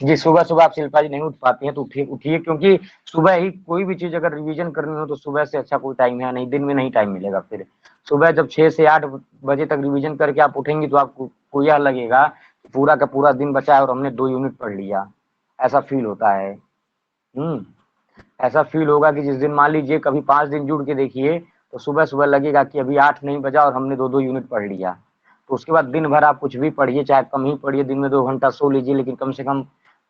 जी, सुबह सुबह आप शिल्पा जी नहीं उठ पाती हैं तो उठिए उठिए, क्योंकि सुबह ही कोई भी चीज अगर रिवीजन करनी हो तो सुबह से अच्छा कोई टाइम है नहीं, दिन में नहीं टाइम मिलेगा। फिर सुबह जब 6 से 8 बजे तक रिवीजन करके आप उठेंगी तो आपको यह लगेगा पूरा का पूरा दिन बचा है और हमने 2 यूनिट पढ़ लिया, ऐसा फील होता है। हम्म। ऐसा फील होगा कि जिस दिन मान लीजिए कभी 5 दिन जुड़ के देखिए तो सुबह सुबह लगेगा कि अभी 8 नहीं बजा और हमने 2-2 यूनिट पढ़ लिया। तो उसके बाद दिन भर आप कुछ भी पढ़िए, चाहे कम ही पढ़िए, दिन में 2 घंटा सो लीजिए, लेकिन कम से कम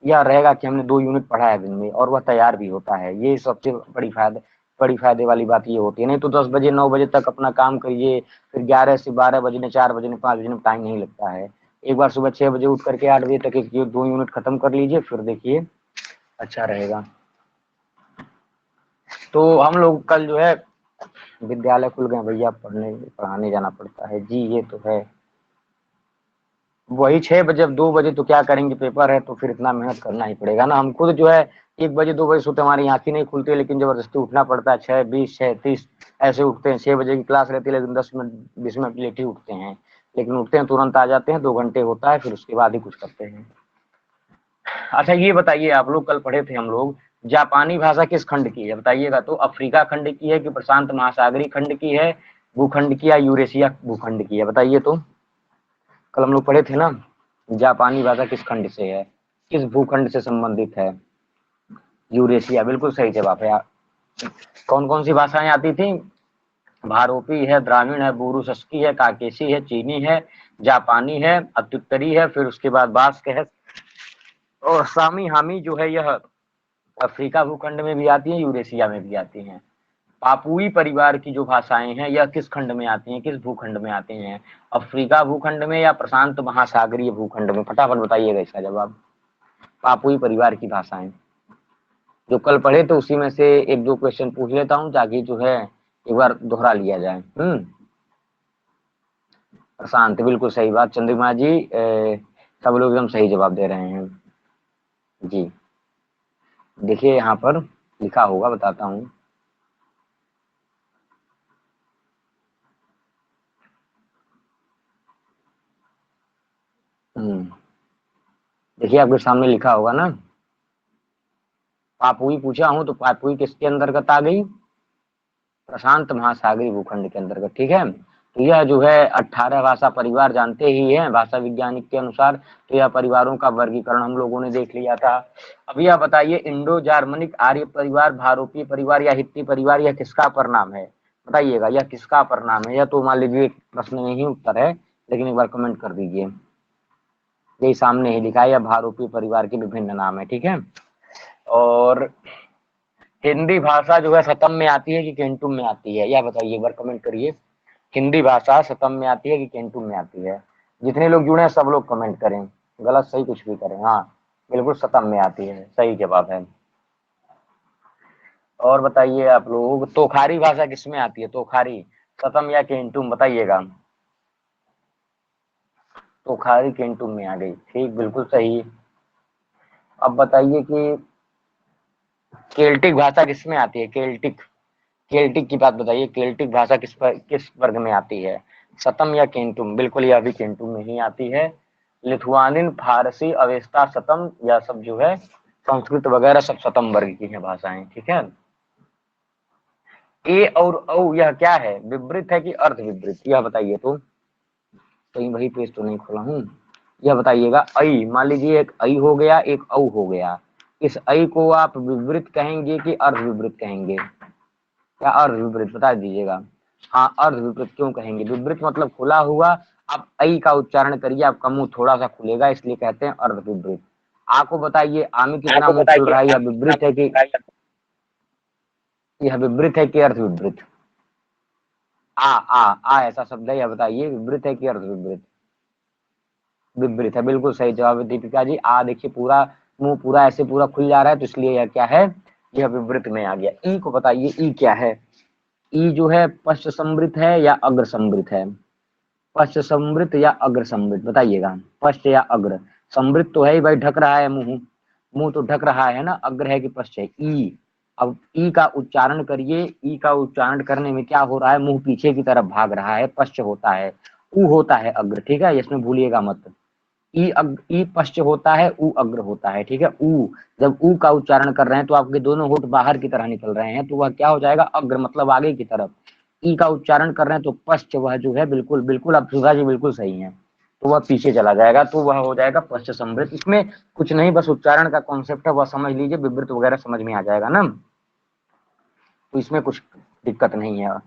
यह रहेगा कि हमने 2 यूनिट पढ़ा है दिन में, और वह तैयार भी होता है। ये सबसे बड़ी फायदे वाली बात ये होती है। नहीं तो 10 बजे 9 बजे तक अपना काम करिए, फिर 11 से 12 बजने 4 बजने 5 बजने टाइम नहीं लगता है। एक बार सुबह 6 बजे उठ करके 8 बजे तक एक 2 यूनिट खत्म कर लीजिए, फिर देखिए अच्छा रहेगा। तो हम लोग कल जो है विद्यालय खुल गए भैया, पढ़ाने जाना पड़ता है जी, ये तो है। वही 6 बजे, अब 2 बजे तो क्या करेंगे, पेपर है तो फिर इतना मेहनत करना ही पड़ेगा ना। हम खुद जो है 1 बजे 2 बजे सोते, हमारी आंखें नहीं खुलती, लेकिन जबरदस्ती उठना पड़ता है। 6:20 6:30 ऐसे उठते हैं। 6 बजे की क्लास रहती है, लेकिन 10 मिनट 20 मिनट लेट ही उठते हैं, लेकिन उठते हैं तुरंत आ जाते हैं। 2 घंटे होता है, फिर उसके बाद ही कुछ करते हैं। अच्छा ये बताइए, आप लोग कल पढ़े थे हम लोग, जापानी भाषा किस खंड की है बताइएगा। तो अफ्रीका खंड की है कि प्रशांत महासागरीय खंड की है, भूखंड की, या यूरेशिया भूखंड की है, बताइए। तो कल हम लोग पढ़े थे ना, जापानी भाषा किस खंड से है, किस भूखंड से संबंधित है। यूरेशिया, बिल्कुल सही जवाब है यार। कौन कौन सी भाषाएं आती थी, भारोपी है, द्राविड़ है, बुरुसस्की है, काकेशी है, चीनी है, जापानी है, अत्युत्तरी है, फिर उसके बाद बास्क है, और सामी हामी जो है यह अफ्रीका भूखंड में भी आती है, यूरेशिया में भी आती हैं। पापुई परिवार की जो भाषाएं हैं यह किस खंड में आती हैं, किस भूखंड में आती हैं, अफ्रीका भूखंड में या प्रशांत महासागरीय भूखंड में, फटाफट बताइएगा इसका जवाब। पापुई परिवार की भाषाएं जो कल पढ़े तो उसी में से 1-2 क्वेश्चन पूछ लेता हूँ, ताकि जो है एक बार दोहरा लिया जाए। प्रशांत, बिल्कुल सही बात चंद्रिमा जी। सब लोग एकदम सही जवाब दे रहे हैं जी। देखिए यहाँ पर लिखा होगा, बताता हूँ। देखिए आपके सामने लिखा होगा ना, पापुई पूछा हूं तो पापुई किसके अंतर्गत आ गई, प्रशांत महासागरीय भूखंड के अंतर्गत, ठीक है। तो यह जो है 18 भाषा परिवार जानते ही हैं भाषा वैज्ञानिक के अनुसार। तो यह परिवारों का वर्गीकरण हम लोगों ने देख लिया था। अब यह बताइए, इंडो जार्मनिक आर्य परिवार, भारोपीय परिवार या हित्ती परिवार, यह किसका परिणाम है बताइएगा, यह किसका परिणाम है। यह तो मान लीजिए प्रश्न में ही उत्तर है, लेकिन एक बार कमेंट कर दीजिए। यही सामने ही लिखा है, यह भारोपीय परिवार के विभिन्न नाम है, ठीक है। और हिंदी भाषा जो है सतम में आती है कि केंटुम में आती है, यह बताइए, एक बार कमेंट करिए। हिंदी भाषा सतम में आती है कि केंटुम में आती है। जितने लोग जुड़े हैं सब लोग कमेंट करें, गलत सही कुछ भी करें। हाँ बिल्कुल सतम में आती है, सही जवाब है। और बताइए आप लोग, तोखारी भाषा किसमें आती है, तोखारी सतम या केंटुम बताइएगा। तोखारी केंटुम में आ गई, ठीक, बिल्कुल सही। अब बताइए कि केल्टिक भाषा किसमें आती है, केल्टिक, केल्टिक की बात बताइए, केल्टिक भाषा किस वर्ग में आती है, सतम या केंटुम। बिल्कुल यह भी केंटुम में ही आती है। लिथुआनिन, फारसी, अवेस्ता, सतम, यह सब जो है संस्कृत वगैरह सब सतम वर्ग की है भाषाएं, ठीक है। ए और औ यह क्या है, विवृत है कि अर्ध विवृत, यह बताइए। तो कहीं वही पेज तो नहीं खोला हूँ, यह बताइएगा। ऐ मान लीजिए एक ऐ हो गया, एक औ हो गया, इस ऐ को आप विवृत कहेंगे कि अर्ध विवृत कहेंगे, या अर्ध विपरीत बता दीजिएगा। हाँ अर्ध विपरीत क्यों कहेंगे, विपरीत मतलब खुला हुआ। आप ऐ का उच्चारण करिए, आपका मुंह थोड़ा सा खुलेगा, इसलिए कहते हैं अर्ध विपरीत। आपको बताइए आ में कितना मुंह खुल रहा है, यह विपरीत है कि यह विपरीत है कि अर्ध विपरीत। आ ऐसा शब्द है, यह बताइए विपरीत है कि अर्ध विपरीत। विपरीत है, बिल्कुल सही जवाब है दीपिका जी। आ देखिए पूरा मुंह पूरा ऐसे पूरा खुल जा रहा है, तो इसलिए यह क्या है, यह विपरीत में आ गया। ई को बताइए, ई क्या है। ई जो है पश्च समृत है या अग्र समृत है, पश्च समृत या अग्र समृत बताइएगा। पश्च या अग्र, समृत तो है ही भाई, ढक रहा है मुंह, मुंह तो ढक रहा है ना, अग्र है कि पश्च है। ई, अब ई का उच्चारण करिए, ई का उच्चारण करने में क्या हो रहा है, मुंह पीछे की तरफ भाग रहा है, पश्च होता है, ऊ होता है अग्र, ठीक है, इसमें भूलिएगा मत। ई पश्च होता है, उ अग्र होता है, ठीक है। उ जब उ का उच्चारण कर रहे हैं तो आपके दोनों होठ बाहर की तरह निकल रहे हैं, तो वह क्या हो जाएगा, अग्र मतलब आगे की तरफ। ई का उच्चारण कर रहे हैं तो पश्च, वह जो है बिल्कुल बिल्कुल आप सुधा जी बिल्कुल सही है, तो वह पीछे चला जाएगा, तो वह हो जाएगा पश्च संवृत। इसमें कुछ नहीं, बस उच्चारण का कॉन्सेप्ट है, वह समझ लीजिए, विवृत वगैरह समझ में आ जाएगा ना, तो इसमें कुछ दिक्कत नहीं है।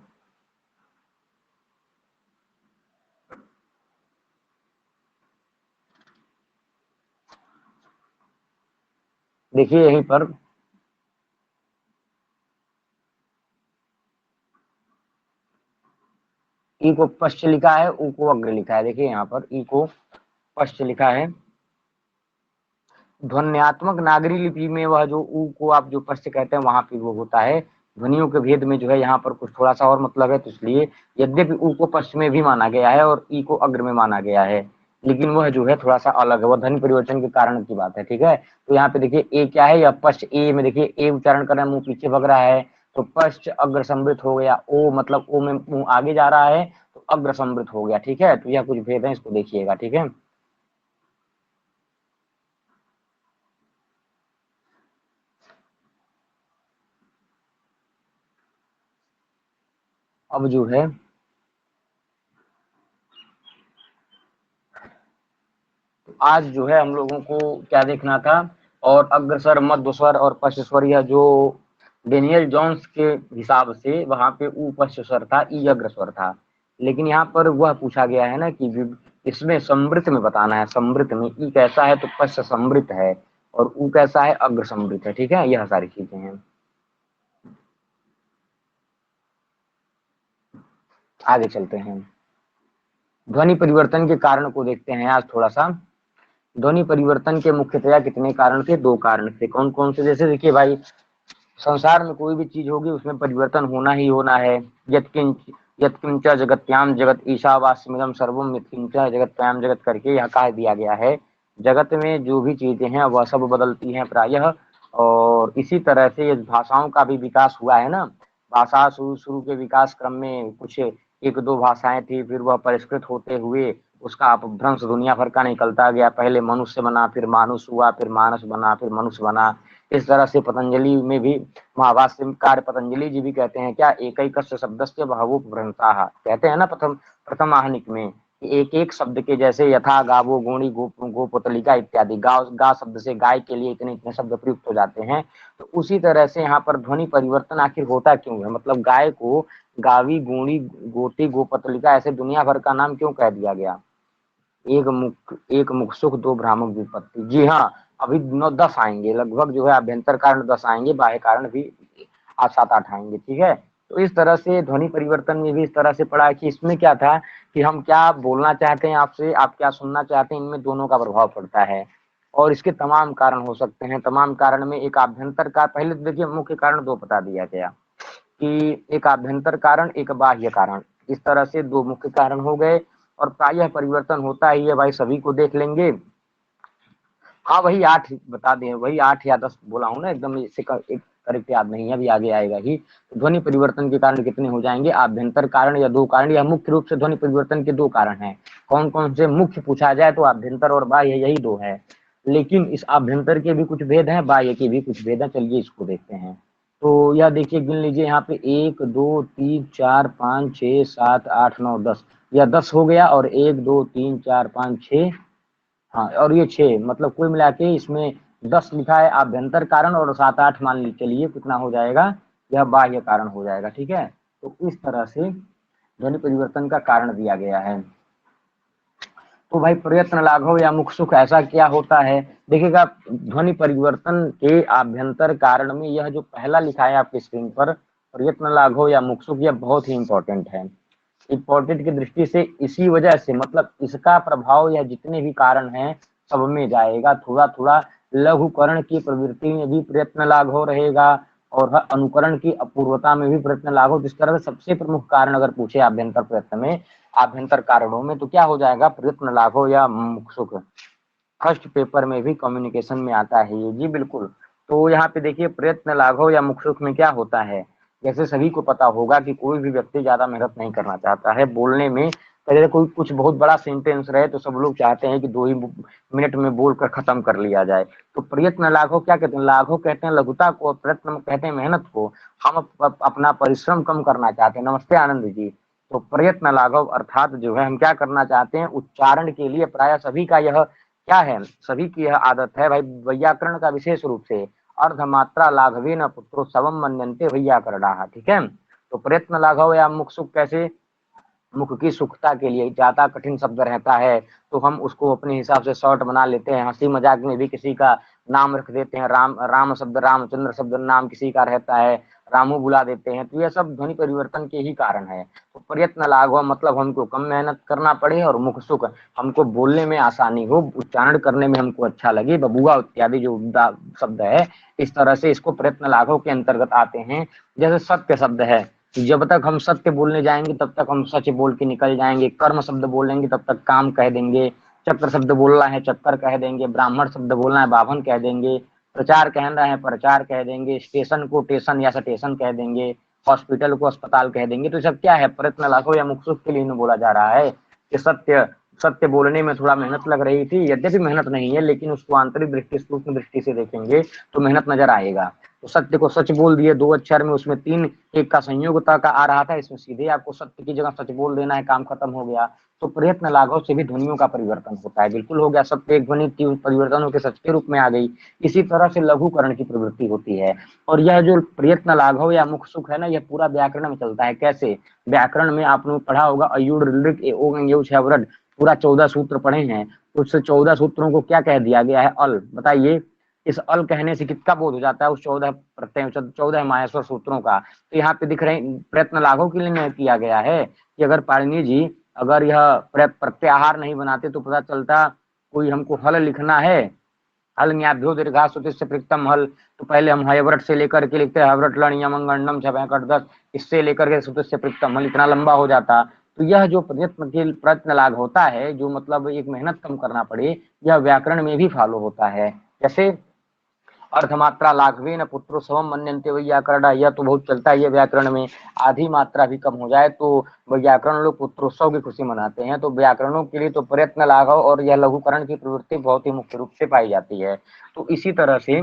देखिए यहीं पर ई को पश्च लिखा है, उ को अग्र लिखा है। देखिए यहाँ पर ई को पश्च लिखा है, ध्वन्यात्मक नागरी लिपि में वह जो उ को आप जो पश्च कहते हैं वहां पे वो होता है। ध्वनियों के भेद में जो है यहाँ पर कुछ थोड़ा सा और मतलब है, तो इसलिए यद्यपि उ को पश्च में भी माना गया है और ई को अग्र में माना गया है, लेकिन वह जो है थोड़ा सा अलग है, वह ध्वनि परिवर्तन के कारण की बात है, ठीक है। तो यहाँ पे देखिए ए क्या है, या पश्च ए में देखिए ए उच्चारण कर रहे हैं, मुंह पीछे भग रहा है, तो पश्च अग्र समृत हो गया। ओ मतलब ओ में मुंह आगे जा रहा है, तो अग्र समृत हो गया, ठीक है। तो यह कुछ भेद है, इसको देखिएगा, ठीक है। अब जो है आज जो है हम लोगों को क्या देखना था, और अग्रस्वर, मध्य स्वर और पश्च स्वर, यह जो डेनियल जॉन्स के हिसाब से वहां पे ऊ पश्च स्वर था, ई अग्रस्वर था, लेकिन यहाँ पर वह पूछा गया है ना कि इसमें समृत में बताना है, समृत में ई कैसा है तो पश्च समृत है, और ऊ कैसा है अग्र समृत है, ठीक है। यह सारी चीजें हैं। आगे चलते हैं, ध्वनि परिवर्तन के कारण को देखते हैं आज थोड़ा सा। ध्वनि परिवर्तन के मुख्यतया कितने कारण थे, दो कारण थे। कौन कौन से, जैसे देखिए भाई, संसार में कोई भी चीज होगी उसमें परिवर्तन होना ही होना है। यत्किंच यत्किंच जगत्याम जगत ईशावास्यमिदं सर्वम यत्किंच जगत्याम जगत करके यह कह दिया गया है। जगत में जो भी चीजें हैं वह सब बदलती हैं प्रायः, और इसी तरह से ये भाषाओं का भी विकास हुआ है ना। भाषा शुरू शुरू के विकास क्रम में कुछ एक दो भाषाएं थी, फिर वह परिष्कृत होते हुए उसका अपभ्रंश दुनिया भर का निकलता गया। पहले मनुष्य बना, फिर मानुष हुआ, फिर मानस बना, फिर मनुष्य बना। इस तरह से पतंजलि में भी, महाभाष्यकार पतंजलि जी भी कहते हैं क्या, एक एक शब्द से बहवोपभ्रंशा, कहते हैं ना प्रथम प्रथम आहनिक में, एक एक शब्द के, जैसे यथा गावो गोणी गोपुतलिका इत्यादि, गाव गा शब्द से गाय के लिए इतने इतने शब्द प्रयुक्त हो जाते हैं। तो उसी तरह से यहाँ पर ध्वनि परिवर्तन आखिर होता क्यों है, मतलब गाय को गावी गोणी गोटी गोपतलिका ऐसे दुनिया भर का नाम क्यों कह दिया गया। एक मुख सुख दो भ्रामक विपत्ति, जी हाँ। अभी 9 10 आएंगे लगभग, जो है आभ्यंतर कारण 10 आएंगे, बाह्य कारण भी 7 8 आएंगे, ठीक है। तो इस तरह से ध्वनि परिवर्तन में भी इस तरह से पढ़ा कि इसमें क्या था कि हम क्या बोलना चाहते हैं आपसे, आप क्या सुनना चाहते हैं, इनमें दोनों का प्रभाव पड़ता है। और इसके तमाम कारण हो सकते हैं। तमाम कारण में एक आभ्यंतर का, पहले तो देखिए मुख्य कारण दो बता दिया गया कि एक आभ्यंतर कारण, एक बाह्य कारण, इस तरह से दो मुख्य कारण हो गए। और प्रायः परिवर्तन होता ही है भाई, सभी को देख लेंगे। हाँ वही 8 बता दें, वही 8 या 10 बोला हूँ ना, एकदम इससे एक करेक्ट याद नहीं है, अभी आगे आएगा ही। तो ध्वनि परिवर्तन के कारण कितने हो जाएंगे, आभ्यंतर कारण या दो कारण, या मुख्य रूप से ध्वनि परिवर्तन के दो कारण हैं। कौन कौन से, मुख्य पूछा जाए तो आभ्यंतर और बाह्य, यही दो है। लेकिन इस आभ्यंतर के भी कुछ भेद हैं, बाह्य के भी कुछ भेद हैं, चलिए इसको देखते हैं। तो यह देखिए, गिन लीजिए यहाँ पे 1 2 3 4 5 6 7 8 9 10, या 10 हो गया, और 1 2 3 4 5 6, हाँ, और ये 6, मतलब कुल मिला के इसमें 10 लिखा है आभ्यंतर कारण, और 7 8 मान ली चलिए कितना हो जाएगा, यह बाह्य कारण हो जाएगा, ठीक है। तो इस तरह से ध्वनि परिवर्तन का कारण दिया गया है। तो भाई प्रयत्न लाघव या मुख सुख ऐसा क्या होता है, देखिएगा ध्वनि परिवर्तन के आभ्यंतर कारण में यह जो पहला लिखा है आपकी स्क्रीन पर, प्रयत्न लाघव या मुख सुख, यह बहुत ही इंपॉर्टेंट है। इंपॉर्टेंट की दृष्टि से इसी वजह से, मतलब इसका प्रभाव यह जितने भी कारण हैं सब में जाएगा। थोड़ा थोड़ा लघुकरण की प्रवृत्ति में भी प्रयत्न लाघव रहेगा, और अनुकरण की अपूर्वता में भी प्रयत्न लाघव। जिस तरह से सबसे प्रमुख कारण अगर पूछे आभ्यंतर प्रयत्न में, आभ्यंतर कारणों में, तो क्या हो जाएगा, प्रयत्न लाघव या मुख सुख। फर्स्ट पेपर में भी कम्युनिकेशन में आता है ये, जी बिल्कुल। तो यहाँ पे देखिए प्रयत्न लाघव या मुख सुख में क्या होता है, जैसे सभी को पता होगा कि कोई भी व्यक्ति ज्यादा मेहनत नहीं करना चाहता है बोलने में। पहले कोई कुछ बहुत बड़ा सेंटेंस रहे तो सब लोग चाहते हैं कि 2 ही मिनट में बोलकर खत्म कर लिया जाए। तो प्रयत्न लाघव क्या कहते हैं? लाघव कहते हैं लघुता को, प्रयत्न कहते हैं मेहनत को। हम अपना परिश्रम कम करना चाहते हैं। नमस्ते आनंद जी। तो प्रयत्न लाघव अर्थात जो है हम क्या करना चाहते हैं, उच्चारण के लिए प्राय सभी का यह क्या है, सभी की यह आदत है भाई, वैयाकरण का विशेष रूप से अर्धमात्रा लाघवे न पुत्रो सवम मनन्ते वैयाकरणा। ठीक है। तो प्रयत्न लाघव या मुख सुख कैसे, मुख की सुखता के लिए ज्यादा कठिन शब्द रहता है तो हम उसको अपने हिसाब से शॉर्ट बना लेते हैं। हंसी मजाक में भी किसी का नाम रख देते हैं, राम राम शब्द, रामचंद्र शब्द नाम किसी का रहता है, रामू बुला देते हैं। तो यह सब ध्वनि परिवर्तन के ही कारण है। तो प्रयत्न लाघव मतलब हमको कम मेहनत करना पड़े, और मुख सुख हमको बोलने में आसानी हो, उच्चारण करने में हमको अच्छा लगे, बबुआ इत्यादि जो शब्द है, इस तरह से इसको प्रयत्न लाघव के अंतर्गत आते हैं। जैसे सत्य शब्द है, जब तक हम सत्य बोलने जाएंगे तब तक हम सच बोल के निकल जाएंगे। कर्म शब्द बोलेंगे तब तक काम कह देंगे। चक्र शब्द बोलना है चक्कर कह देंगे। ब्राह्मण शब्द बोलना है बाभन कह देंगे। प्रचार कहना है प्रचार कह देंगे। स्टेशन को टेशन या स्टेशन कह देंगे। हॉस्पिटल को अस्पताल कह देंगे। तो सब क्या है, प्रयत्न लाघव या मुखसुख के लिए बोला जा रहा है कि सत्य सत्य बोलने में थोड़ा मेहनत लग रही थी, यद्यपि मेहनत नहीं है लेकिन उसको आंतरिक दृष्टि सूक्ष्म दृष्टि से देखेंगे तो मेहनत नजर आएगा। तो सत्य को सच बोल दिए, 2 अक्षर में, उसमें 3 एक का संयोगता का आ रहा था, इसमें सीधे आपको सत्य की जगह सच बोल देना है, काम खत्म हो गया। तो प्रयत्न लाघव से भी ध्वनियों का परिवर्तन होता है। बिल्कुल हो गया, सत्य एक ध्वनि परिवर्तन होकर सच के रूप में आ गई। इसी तरह से लघुकरण की प्रवृत्ति होती है। और यह जो प्रयत्न लाघव या मुख सुख है ना, यह पूरा व्याकरण में चलता है। कैसे? व्याकरण में आपने पढ़ा होगा अयुड़ पूरा 14 सूत्र पढ़े हैं। उस 14 सूत्रों को क्या कह दिया गया है? अल। बताइए, इस अल कहने से किसका बोध हो जाता है? उस 14 प्रत्यय 14 माहेश्वर सूत्रों का। तो यहाँ पे दिख रहे प्रयत्न लाघव के लिए किया गया है कि अगर पाणिनि जी अगर यह प्रत्याहार नहीं बनाते तो पता चलता कोई हमको हल लिखना है, हल न्याभ्यो दीर्घा सुतिस्य प्रिक्तम हल, तो पहले हम हयव्रत से लेकर के लिखते हैं हयव्रत लण यमंगंडम छः दस, इससे लेकर के सुतिस्य प्रिक्तम हल, इतना लंबा हो जाता। तो यह जो प्रयत्न लाघव होता है, जो मतलब एक मेहनत कम करना पड़े, यह व्याकरण में भी फॉलो होता है। जैसे अर्धमात्रा लाघवे न पुत्रो समम मन्यन्ते वैयाकरण, यह तो बहुत चलता है ये व्याकरण में। आधी मात्रा भी कम हो जाए तो व्याकरण लोग पुत्रोत्सव की खुशी मनाते हैं। तो व्याकरणों के लिए तो प्रयत्न लाघव और यह लघुकरण की प्रवृत्ति बहुत ही मुख्य रूप से पाई जाती है। तो इसी तरह से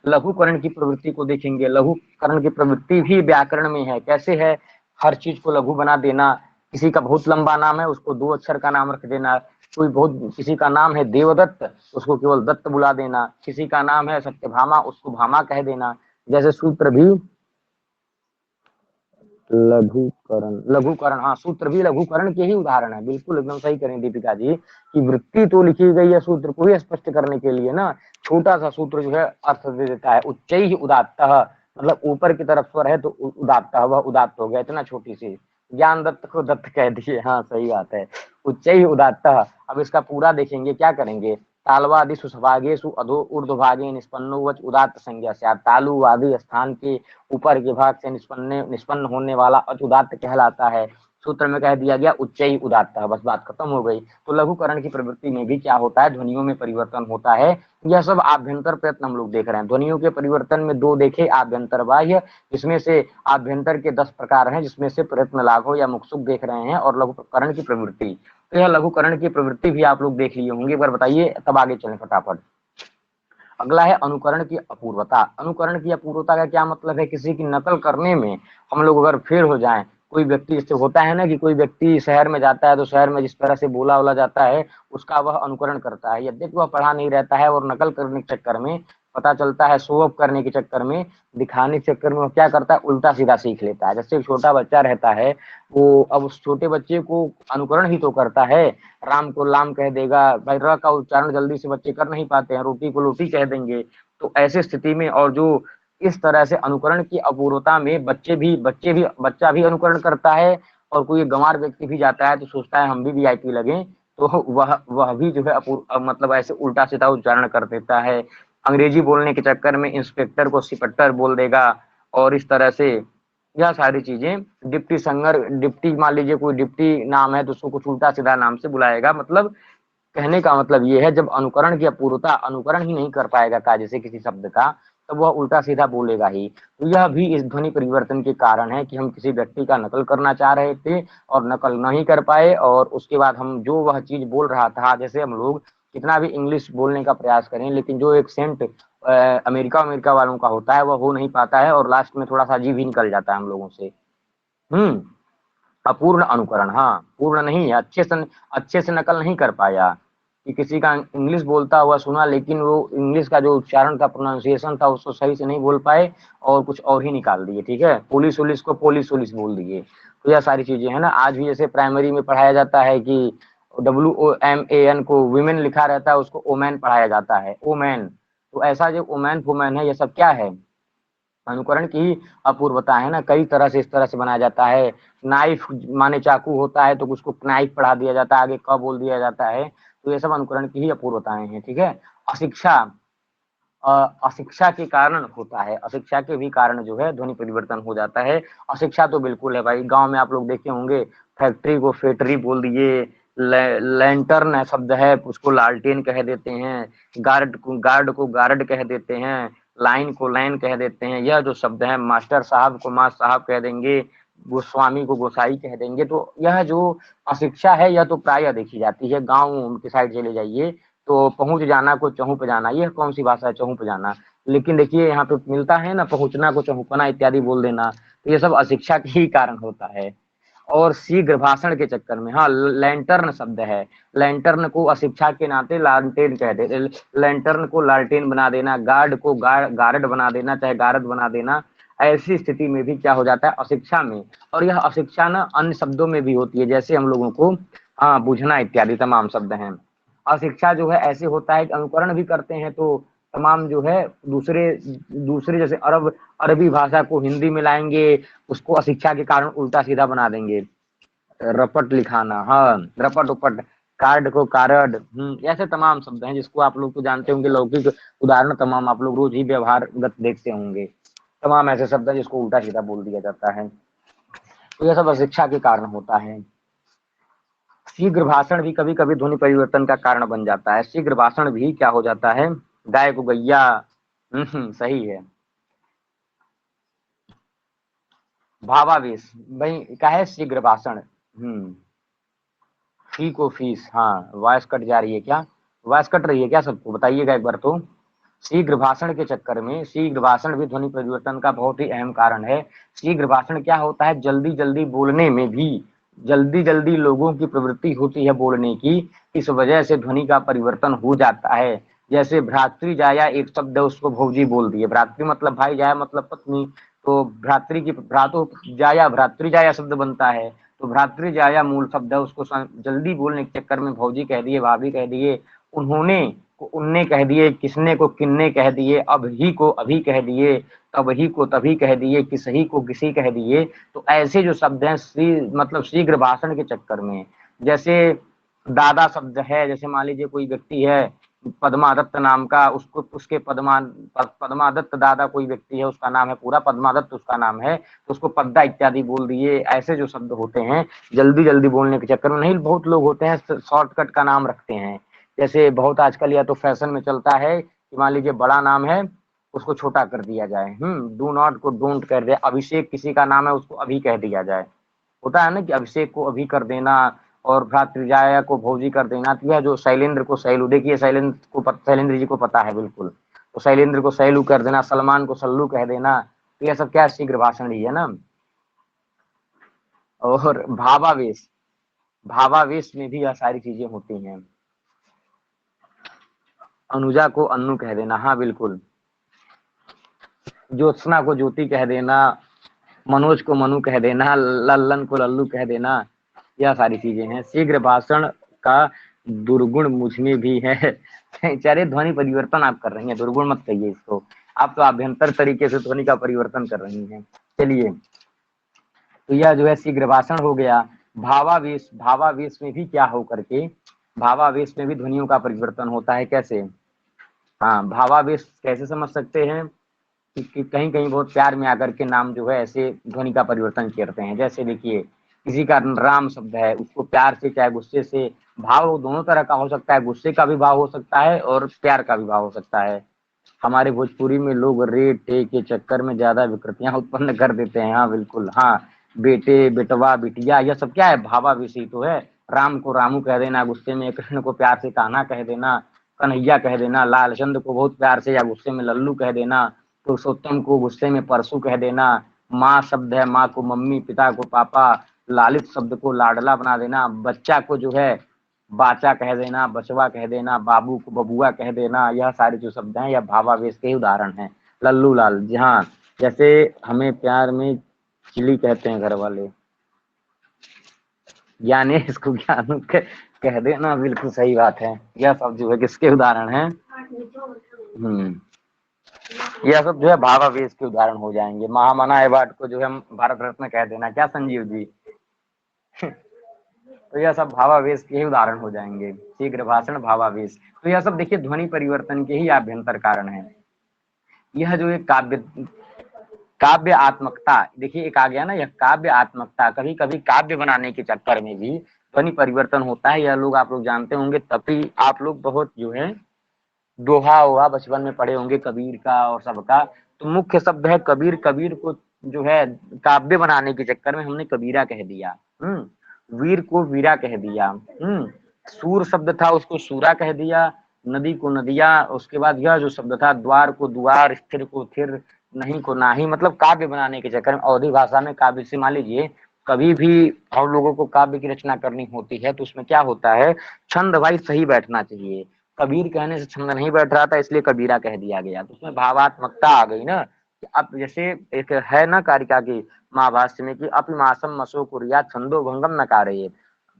लघुकरण की प्रवृत्ति को देखेंगे। लघुकरण की प्रवृत्ति भी व्याकरण में है। कैसे है? हर चीज को लघु बना देना। किसी का बहुत लंबा नाम है, उसको 2 अक्षर का नाम रख देना। कोई बहुत, किसी का नाम है देवदत्त, उसको केवल दत्त बुला देना। किसी का नाम है सत्यभामा, उसको भामा कह देना। जैसे सूत्र भी लघुकरण, लघुकरण, हाँ, सूत्र भी लघुकरण के ही उदाहरण है। बिल्कुल एकदम सही करें दीपिका जी कि वृत्ति तो लिखी गई है सूत्र को ही स्पष्ट करने के लिए ना। छोटा सा सूत्र जो है अर्थ दे देता है। उच्चैः उदात्तः, मतलब ऊपर की तरफ स्वर है तो उदात्तः, वह उदात्त हो गया। इतना छोटी सी, ज्ञान दत्त को दत्त कह दिए। हाँ सही बात है, उच्चैः उदात्तः। अब इसका पूरा देखेंगे, क्या करेंगे? तालवादि सुभागेशु अधो ऊर्ध्वभागे निष्पन्नो वच उदात्त संज्ञा से, तालुवादी स्थान के ऊपर के भाग से निष्पन्न होने वाला अच उदात्त कहलाता है। सूत्र में कह दिया गया उच्चैः उदात्त, बस बात खत्म हो गई। तो लघुकरण की प्रवृत्ति में भी क्या होता है? ध्वनियों में परिवर्तन होता है। यह सब आभ्यंतर प्रयत्न हम लोग देख रहे हैं। ध्वनियों के परिवर्तन में 2 देखे, आभ्यंतर बाह्य, जिसमें से आभ्यंतर के 10 प्रकार हैं, जिसमें से प्रयत्न लाघव या मुखसुख देख रहे हैं, और लघुकरण की प्रवृत्ति। तो यह लघुकरण की प्रवृत्ति भी आप लोग देख लिए होंगे। एक बार बताइए, तब आगे चलें फटाफट। अगला है अनुकरण की अपूर्वता। अनुकरण की अपूर्वता का क्या मतलब है? किसी की नकल करने में हम लोग अगर फेल हो जाएं, कोई व्यक्ति, जैसे होता है ना कि कोई व्यक्ति शहर में जाता है तो शहर में जिस तरह से बोला जाता है उसका वह अनुकरण करता है, यद्यपि वह पढ़ा नहीं रहता है, और नकल करने के चक्कर में पता चलता है, शो ऑफ करने के चक्कर में, दिखाने के चक्कर में वो क्या करता है? उल्टा सीधा सीख लेता है। जैसे एक छोटा बच्चा रहता है, वो अब उस छोटे बच्चे को अनुकरण ही तो करता है। राम को लाम कह देगा भाई, र का उच्चारण जल्दी से बच्चे कर नहीं पाते हैं, रोटी को लोटी कह देंगे। तो ऐसी स्थिति में, और जो इस तरह से अनुकरण की अपूर्वता में बच्चा भी अनुकरण करता है, और कोई गंवार व्यक्ति भी जाता है तो सोचता है हम भी वीआईपी लगे, तो वह भी जो है मतलब ऐसे उल्टा सीधा उच्चारण कर देता है। अंग्रेजी बोलने के चक्कर में इंस्पेक्टर को सिपट्टर बोल देगा, और इस तरह से यह सारी चीजें। डिप्टी संगर, डिप्टी, मान लीजिए कोई डिप्टी नाम है तो उसको कुछ उल्टा सीधा नाम से बुलाएगा। मतलब कहने का मतलब ये है, जब अनुकरण की अपूर्वता, अनुकरण ही नहीं कर पाएगा कार्य से किसी शब्द का, तो वह उल्टा सीधा बोलेगा ही। तो यह भी इस ध्वनि परिवर्तन के कारण है कि हम किसी व्यक्ति का नकल करना चाह रहे थे और नकल नहीं कर पाए, और उसके बाद हम जो वह चीज बोल रहा था, जैसे हम लोग कितना भी इंग्लिश बोलने का प्रयास करें, लेकिन जो एक्सेंट अमेरिका अमेरिका वालों का होता है वह हो नहीं पाता है, और लास्ट में थोड़ा सा अजीब ही निकल जाता है हम लोगों से। हम्म। अपूर्ण अनुकरण, हाँ, पूर्ण नहीं, अच्छे से नकल नहीं कर पाया कि किसी का इंग्लिश बोलता हुआ सुना, लेकिन वो इंग्लिश का जो उच्चारण था, प्रोनाउंसिएशन था, उसको सही से नहीं बोल पाए और कुछ और ही निकाल दिए। ठीक है, पुलिस उलिस को पोलिस उलिस बोल दिए। तो यह सारी चीजें है ना। आज भी जैसे प्राइमरी में पढ़ाया जाता है कि WOMAN को विमेन लिखा रहता है, उसको ओमैन पढ़ाया जाता है, ओमैन। तो ऐसा जो ओमैन फुमैन है, ये सब क्या है, अनुकरण की अपूर्वता है ना। कई तरह से इस तरह से बनाया जाता है। नाइफ माने चाकू होता है तो उसको नाइफ पढ़ा दिया जाता है, आगे क बोल दिया जाता है। तो ये सब अनुकरण की ही अपूर्वताएं हैं। ठीक है। अशिक्षा, अशिक्षा के कारण होता है, अशिक्षा के भी कारण जो है ध्वनि परिवर्तन हो जाता है। अशिक्षा तो बिल्कुल है भाई, गांव में आप लोग देखे होंगे, फैक्ट्री को फैक्ट्री बोल दिए, लैंटर्न शब्द है उसको लालटेन कह देते हैं, गार्ड को गार्ड कह देते हैं, लाइन को लाइन कह देते हैं। यह जो शब्द है, मास्टर साहब को मास्टर साहब कह देंगे, गोस्वामी को गोसाई कह देंगे। तो यह जो अशिक्षा है, यह तो प्राय देखी जाती है। गाँव की साइड चले जाइए तो पहुंच जाना को चहु पे जाना, यह कौन सी भाषा है, चहु पे जाना। लेकिन देखिए यहाँ पे मिलता है ना, पहुंचना को चहुपना इत्यादि बोल देना। तो ये सब अशिक्षा के ही कारण होता है। और शीघ्र भाषण के चक्कर में, हाँ, लैंटर्न शब्द है, लैंटर्न को अशिक्षा के नाते लालटेन कह दे, लैंटर्न को लालटेन बना देना, गार्ड को गार्ड बना देना, चाहे गारद बना देना। ऐसी स्थिति में भी क्या हो जाता है, अशिक्षा में। और यह अशिक्षा ना अन्य शब्दों में भी होती है, जैसे हम लोगों को हाँ बुझना इत्यादि तमाम शब्द हैं। अशिक्षा जो है ऐसे होता है कि अनुकरण भी करते हैं, तो तमाम जो है दूसरे दूसरे जैसे अरबी भाषा को हिंदी में लाएंगे, उसको अशिक्षा के कारण उल्टा सीधा बना देंगे। रपट लिखाना, हाँ, रपट उपट, कार्ड को कारड, ऐसे तमाम शब्द हैं जिसको आप लोग तो जानते होंगे, लौकिक उदाहरण तमाम आप लोग रोज ही व्यवहारगत देखते होंगे। तमाम ऐसे शब्द हैं जिसको उल्टा सीधा बोल दिया जाता है। तो यह सब अशिक्षा के कारण होता है। शीघ्र भाषण भी कभी कभी ध्वनि परिवर्तन का कारण बन जाता है। शीघ्र भाषण भी क्या हो जाता है, गाय को गैया, सही है। भावावेश भाई क्या है, शीघ्र भाषण। फी को फीस, हाँ, वॉइस कट जा रही है क्या, वॉइस कट रही है क्या, सबको बताइएगा एक बार तो। शीघ्र भाषण के चक्कर में, शीघ्र भाषण भी ध्वनि परिवर्तन का बहुत ही अहम कारण है। शीघ्र भाषण क्या होता है, जल्दी जल्दी बोलने में भी जल्दी जल्दी लोगों की प्रवृत्ति होती है बोलने की, इस वजह से ध्वनि का परिवर्तन हो जाता है। जैसे भ्रातृ जाया एक शब्द है, उसको भौजी बोल दिए, भ्रातृ मतलब भाई, जाया मतलब पत्नी। तो भ्रातृ की भ्रातु जाया, भ्रातृ जाया शब्द बनता है। तो भ्रातृ जाया मूल शब्द है, उसको जल्दी बोलने के चक्कर में भौजी कह दिए, भाभी कह दिए, उन्होंने को उनने कह दिए, किसने को किन्ने कह दिए, अब ही को अभी कह दिए, तब ही को तभी कह दिए, किस ही को किसी कह दिए। तो ऐसे जो शब्द हैं मतलब शीघ्र भाषण के चक्कर में, जैसे दादा शब्द है, जैसे मान लीजिए कोई व्यक्ति है पद्मादत्त नाम का, उसको उसके पद्मादत्त दादा कोई व्यक्ति है, उसका नाम है पूरा पद्मादत्त, उसका नाम है, तो उसको पद्दा इत्यादि बोल दिए। ऐसे जो शब्द होते हैं जल्दी जल्दी बोलने के चक्कर में, नहीं, बहुत लोग होते हैं शॉर्टकट का नाम रखते हैं। जैसे बहुत आजकल या तो फैशन में चलता है कि मान लीजिए बड़ा नाम है, उसको छोटा कर दिया जाए, डू नॉट को डोंट कर दिया, अभिषेक किसी का नाम है, उसको अभी कह दिया जाए। होता है ना कि अभिषेक को अभी कर देना, और भ्रातृजाया को भौजी कर देना। तो यह जो शैलेंद्र को शैलू, देखिए शैलेंद्र जी को पता है बिल्कुल, तो शैलेंद्र को शैलू कर देना, सलमान को सल्लू कह देना। तो यह सब क्या शीघ्र भाषण ही है ना। और भावावेश, भावावेश में भी यह सारी चीजें होती हैं। अनुजा को अन्नू कह देना, हाँ बिल्कुल। ज्योत्सना को ज्योति कह देना, मनोज को मनु कह देना, लल्लन को लल्लू कह देना। यह सारी चीजें हैं। शीघ्र भाषण का दुर्गुण मुझ में भी है। चरे ध्वनि परिवर्तन आप कर रही हैं, दुर्गुण मत कहिए इसको, आप तो आभ्यंतर तरीके से ध्वनि का परिवर्तन कर रही हैं। चलिए, तो यह जो है शीघ्र भाषण हो गया। भावावेश, भावावेश में भी क्या हो करके, भावावेश में भी ध्वनियों का परिवर्तन होता है। कैसे, हाँ, भावावेश कैसे समझ सकते हैं कि कहीं कहीं बहुत प्यार में आकर के नाम जो है ऐसे ध्वनि का परिवर्तन करते हैं। जैसे देखिए, किसी का राम शब्द है, उसको प्यार से चाहे गुस्से से, भाव दोनों तरह का हो सकता है, गुस्से का भी भाव हो सकता है और प्यार का भी भाव हो सकता है। हमारे भोजपुरी में लोग रे टे के चक्कर में ज्यादा विकृतियां उत्पन्न कर देते हैं। हाँ बिल्कुल, हाँ। बेटे, बेटवा, बिटिया, यह सब क्या है? भावावेशी तो है। राम को रामू कह देना गुस्से में, कृष्ण को प्यार से कान्हा कह देना, कन्हैया कह देना, लालचंद को बहुत प्यार से या गुस्से में लल्लू कह देना, पुरुषोत्तम को गुस्से में परसू कह देना। माँ शब्द है, माँ को मम्मी, पिता को पापा, लालित शब्द को लाडला बना देना, बच्चा को जो है बाचा कह देना, बचवा कह देना, बाबू को बबुआ कह देना, यह सारे जो शब्द हैं यह भावावेश के ही उदाहरण हैं। लल्लू लाल, जी हाँ। जैसे हमें प्यार में चिली कहते हैं घर वाले, ज्ञाने इसको ज्ञान कह देना, बिल्कुल सही बात है। यह सब जो है किसके उदाहरण हैं? यह सब जो है भावावेश के उदाहरण हो जाएंगे। महामना अवार्ड को जो है हम भारत रत्न कह देना, क्या संजीव जी? तो यह सब भावावेश के ही उदाहरण हो जाएंगे। शीघ्र भाषण, भावावेश, तो यह सब देखिए ध्वनि परिवर्तन के ही आभ्यंतर कारण है। यह जो एक काव्य आत्मकता, देखिए एक आ गया ना, यह काव्य आत्मकता। कभी कभी काव्य बनाने के चक्कर में भी ध्वनि परिवर्तन होता है। यह लोग आप लोग जानते होंगे, तभी आप लोग बहुत जो है दोहा वोहा बचपन में पढ़े होंगे कबीर का और सबका। तो मुख्य शब्द है कबीर। कबीर को जो है काव्य बनाने के चक्कर में हमने कबीरा कह दिया। वीर को वीरा कह दिया। सूर शब्द था उसको सूरा कह दिया, नदी को नदिया। उसके बाद यह जो शब्द था द्वार को द्वार, स्थिर को थिर, नहीं को नाही। मतलब काव्य बनाने के चक्कर में अवधी भाषा में काव्य से, मान लीजिए कभी भी हम लोगों को काव्य की रचना करनी होती है तो उसमें क्या होता है, छंद भाई सही बैठना चाहिए। कबीर कहने से छंद नहीं बैठ रहा था इसलिए कबीरा कह दिया गया, तो उसमें भावात्मकता आ गई ना। अब जैसे एक है ना कारिका की महाभाष्य में कि अपिमासम मसो कुरिया छंदो भंगम न कार्य।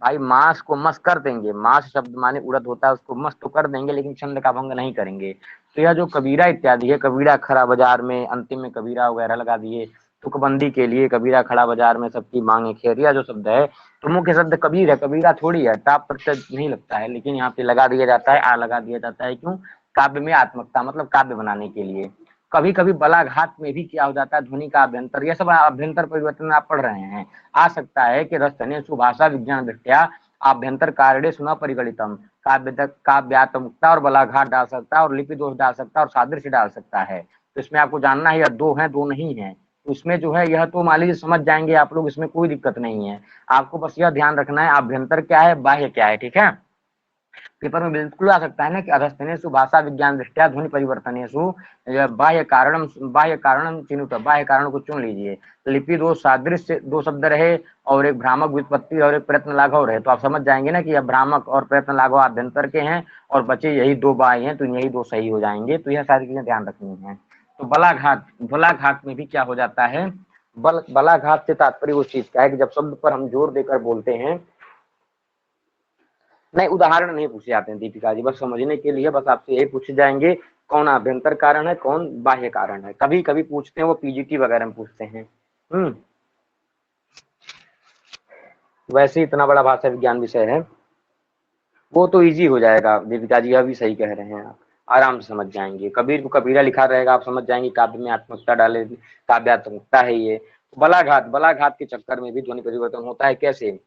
भाई मांस को मस कर देंगे, मांस शब्द माने उड़द होता है, उसको मस तो कर देंगे लेकिन छंद का भंग नहीं करेंगे। तो यह जो कबीरा इत्यादि है, कबीरा खड़ा बाजार में, अंतिम में कबीरा वगैरह लगा दिए तुकबंदी के लिए, कबीरा खड़ा बाजार में सबकी मांगे खेरिया जो शब्द है, तो मुख्य शब्द कबीर है, कबीरा थोड़ी है। टाप प्रत्यय नहीं लगता है लेकिन यहाँ पे लगा दिया जाता है, आ लगा दिया जाता है। क्यों? काव्य में आत्मकता, मतलब काव्य बनाने के लिए। कभी कभी बलाघात में भी क्या हो जाता है, ध्वनि का अभ्यंतर, यह सब अभ्यंतर परिवर्तन आप पढ़ रहे हैं। आ सकता है कि रसने सुभाषा विज्ञान दृष्टिया आभ्यंतर कारणे सुना परिगणितम, काव्यात्मकता और बलाघाट डाल सकता है, और लिपि दोष डाल सकता है, और सादृश्य डाल सकता है। तो इसमें आपको जानना है, यह दो है दो नहीं है। तो इसमें जो है यह तो मान लीजिए समझ जाएंगे आप लोग, इसमें कोई दिक्कत नहीं है। आपको बस यह ध्यान रखना है आभ्यंतर क्या है, बाह्य क्या है, ठीक है। पेपर में बिल्कुल आ सकता है ना कि अधस्थनेषु भाषा विज्ञान दृष्टिया ध्वनि परिवर्तनेषु बाह्य कारणम चिनुत, बाह्य कारण को चुन लीजिए। लिपि दो, सादृश्य दो शब्द रहे, और एक भ्रामक व्युत्पत्ति और एक प्रयत्न लाघव रहे, तो आप समझ जाएंगे ना कि यह भ्रामक और प्रयत्न लाघव आभ्यंतर के हैं, और बचे यही दो बाह्य हैं, तो यही दो सही हो जाएंगे। तो यह सारी चीजें ध्यान रखनी है। तो बलाघात, बलाघात में भी क्या हो जाता है, बलाघात से तात्पर्य उस चीज का है कि जब शब्द पर हम जोर देकर बोलते हैं। नहीं, उदाहरण नहीं पूछे जाते हैं दीपिका जी, बस समझने के लिए बस आपसे यही पूछे जाएंगे कौन आभ्यंतर कारण है कौन बाह्य कारण है। कभी कभी पूछते हैं, वो पीजीटी वगैरह में पूछते हैं। वैसे इतना बड़ा भाषा विज्ञान विषय है, वो तो इजी हो जाएगा दीपिका जी, अभी सही कह रहे हैं आप, आराम से समझ जाएंगे। कबीर को कबीरा लिखा रहेगा, आप समझ जाएंगे काव्य में आत्मकता डाले, काव्यात्मकता है ये। बलाघात, बलाघात के चक्कर में भी ध्वनि परिवर्तन होता है। कैसे?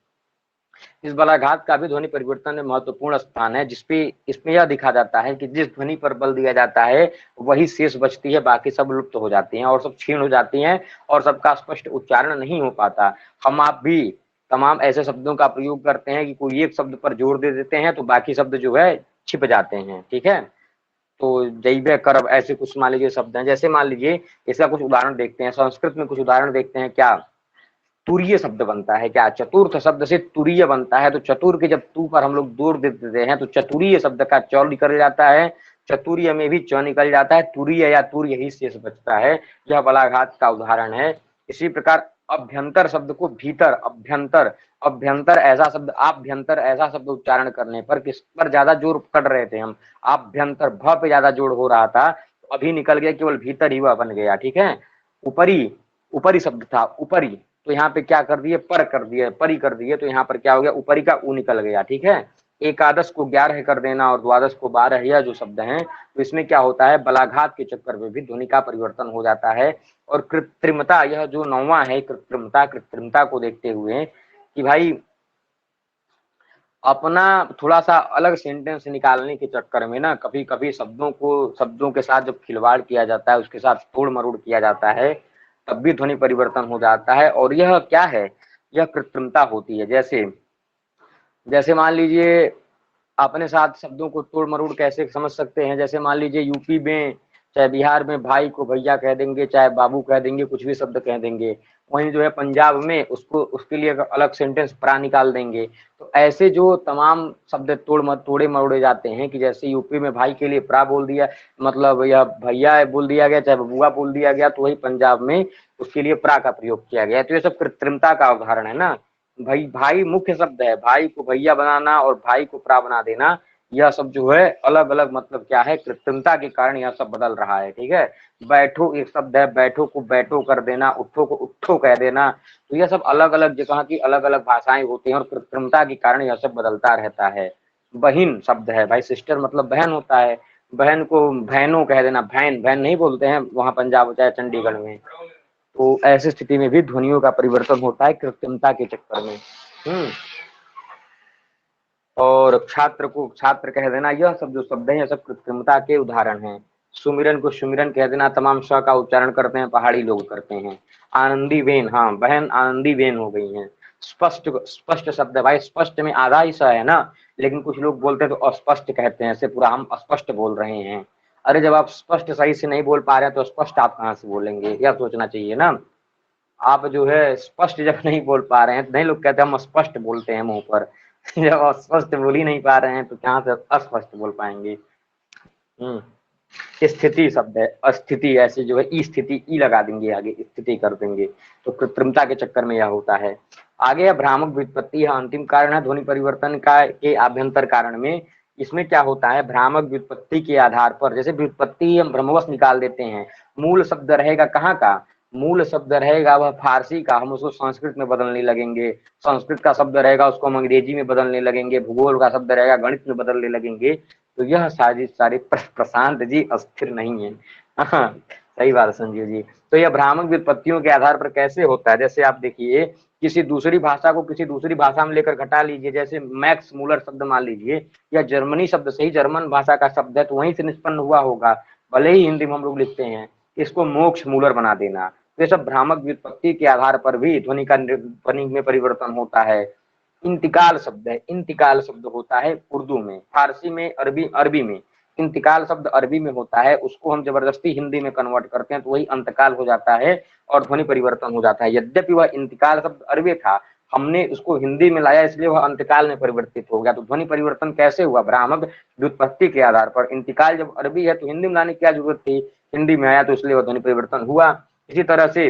इस बलाघात का भी ध्वनि परिवर्तन में महत्वपूर्ण स्थान है, जिसपे इसमें यह दिखा जाता है कि जिस ध्वनि पर बल दिया जाता है वही शेष बचती है, बाकी सब लुप्त हो जाती हैं और सब क्षीण हो जाती हैं, और सबका स्पष्ट उच्चारण नहीं हो पाता। हम आप भी तमाम ऐसे शब्दों का प्रयोग करते हैं कि कोई एक शब्द पर जोर दे देते हैं तो बाकी शब्द जो है छिप जाते हैं, ठीक है। तो जैबे करब, ऐसे कुछ मान लीजिए शब्द हैं। जैसे मान लीजिए इसका कुछ उदाहरण देखते हैं, संस्कृत में कुछ उदाहरण देखते हैं। क्या तुरीय शब्द बनता है, क्या चतुर्थ शब्द से तुरीय बनता है, तो चतुर के जब तू पर हम लोग जोर दे देते हैं तो चतुरीय शब्द का च निकल जाता है, चतुर्य में भी च निकल जाता है, तुरीय या तुर्य ही शेष बचता है। यह बलाघात का उदाहरण है। इसी प्रकार अभ्यंतर शब्द को भीतर, अभ्यंतर, अभ्यंतर ऐसा शब्द, आभ्यंतर ऐसा शब्द उच्चारण करने पर किस पर ज्यादा जोर कर रहे थे हम, आभ्यंतर भ पे ज्यादा जोर हो रहा था, तो अभी निकल गया केवल भीतर ही वह बन गया, ठीक है। ऊपरी, ऊपरी शब्द था ऊपरी, तो यहाँ पे क्या कर दिए, पर कर दिए, परी कर दिए, तो यहाँ पर क्या हो गया, ऊपरी का ऊ निकल गया, ठीक है। एकादश को 11 कर देना और द्वादश को 12, यह जो शब्द हैं, तो इसमें क्या होता है, बलाघात के चक्कर में भी ध्वनि का परिवर्तन हो जाता है। और कृत्रिमता, यह जो 9वां है कृत्रिमता, कृत्रिमता को देखते हुए कि भाई अपना थोड़ा सा अलग सेंटेंस निकालने के चक्कर में ना कभी कभी शब्दों के साथ जब खिलवाड़ किया जाता है, उसके साथ तोड़ मरोड़ किया जाता है, तब भी ध्वनि परिवर्तन हो जाता है। और यह क्या है, यह कृत्रिमता होती है। जैसे जैसे मान लीजिए अपने साथ शब्दों को तोड़ मरोड़ कैसे समझ सकते हैं, जैसे मान लीजिए यूपी में चाहे बिहार में भाई को भैया कह देंगे, चाहे बाबू कह देंगे, कुछ भी शब्द कह देंगे। वहीं जो है पंजाब में उसको उसके लिए अलग सेंटेंस प्रा निकाल देंगे। तो ऐसे जो तमाम शब्द तोड़े मरोड़े जाते हैं कि जैसे यूपी में भाई के लिए प्रा बोल दिया, मतलब या भैया बोल दिया गया, चाहे बबुआ बोल दिया गया, तो वही पंजाब में उसके लिए प्रा का प्रयोग किया गया। तो ये सब कृत्रिमता का उदाहरण है ना। भाई भाई मुख्य शब्द है, भाई को भैया बनाना और भाई को प्रा बना देना, यह सब जो है अलग अलग मतलब क्या है, कृत्रिमता के कारण यह सब बदल रहा है। ठीक है, बैठो एक शब्द है, बैठो को बैठो कर देना, उठो को उठो कह देना। तो यह सब अलग अलग जगह की अलग अलग भाषाएं होती हैं और कृत्रिमता के कारण यह सब बदलता रहता है। बहिन शब्द है भाई, सिस्टर मतलब बहन होता है, बहन को बहनों कह देना, बहन बहन नहीं बोलते हैं वहां पंजाब चाहे चंडीगढ़ में। तो ऐसी स्थिति में भी ध्वनियों का परिवर्तन होता है कृत्रिमता के चक्कर में। हम्म। और छात्र को छात्र कह देना, यह सब जो शब्द है यह सब कृत्रिमता के उदाहरण हैं। सुमिरन को सुमिरन कह देना, तमाम स का उच्चारण करते हैं पहाड़ी लोग करते हैं। आनंदी बेन, हाँ बहन आनंदी बेन हो गई हैं। स्पष्ट स्पष्ट शब्द है भाई, स्पष्ट में आधा ही स है ना, लेकिन कुछ लोग बोलते हैं तो अस्पष्ट कहते हैं, ऐसे पूरा हम स्पष्ट बोल रहे हैं। अरे जब आप स्पष्ट सही से नहीं बोल पा रहे तो स्पष्ट आप कहाँ से बोलेंगे, यह सोचना चाहिए ना। आप जो है स्पष्ट जब नहीं बोल पा रहे हैं तो नहीं, लोग कहते हैं हम स्पष्ट बोलते हैं मुंह पर। जब आप स्पष्ट बोल ही नहीं पा रहे हैं तो कहाँ से अस्पष्ट बोल पाएंगे। स्थिति शब्द है, स्थिति ऐसे जो है ई स्थिति ई लगा देंगे, आगे स्थिति कर देंगे। तो कृत्रिमता के चक्कर में यह होता है। आगे है भ्रामक व्युत्पत्ति, यह अंतिम कारण है ध्वनि परिवर्तन का के आभ्यंतर कारण में। इसमें क्या होता है, भ्रामक व्युत्पत्ति के आधार पर, जैसे व्युत्पत्ति हम भ्रमवश निकाल देते हैं। मूल शब्द रहेगा कहाँ का, मूल शब्द रहेगा वह फारसी का, हम उसको संस्कृत में बदलने लगेंगे। संस्कृत का शब्द रहेगा उसको हम अंग्रेजी में बदलने लगेंगे। भूगोल का शब्द रहेगा गणित में बदलने लगेंगे। तो यह सारी सारी प्रशांत जी अस्थिर नहीं है। हाँ, सही बात है संजीव जी। तो यह भ्रामक व्युत्पत्तियों के आधार पर कैसे होता है, जैसे आप देखिए किसी दूसरी भाषा को किसी दूसरी भाषा में लेकर घटा लीजिए, जैसे मैक्स मूलर शब्द मान लीजिए, या जर्मनी शब्द से ही जर्मन भाषा का शब्द है तो वहीं से निष्पन्न हुआ होगा, भले ही हिंदी में हम लोग लिखते हैं। इसको मोक्ष मूलर बना देना, तो ये सब भ्रामक व्युत्पत्ति के आधार पर भी ध्वनि में परिवर्तन होता है। इंतकाल शब्द है, इंतकाल शब्द होता है उर्दू में, फारसी में, अरबी अरबी में। इंतकाल शब्द अरबी में होता है, उसको हम जबरदस्ती हिंदी में कन्वर्ट करते हैं तो वही अंतकाल हो जाता है और ध्वनि परिवर्तन हो जाता है। यद्यपि वह इंतकाल शब्द अरबी था, हमने उसको हिंदी में लाया इसलिए वह अंतकाल में परिवर्तित हो गया। तो ध्वनि परिवर्तन कैसे हुआ, भ्रामक व्युत्पत्ति के आधार पर। इंतकाल जब अरबी है तो हिंदी में लाने की क्या जरूरत थी, हिंदी में आया तो इसलिए वह ध्वनि परिवर्तन हुआ। इसी तरह से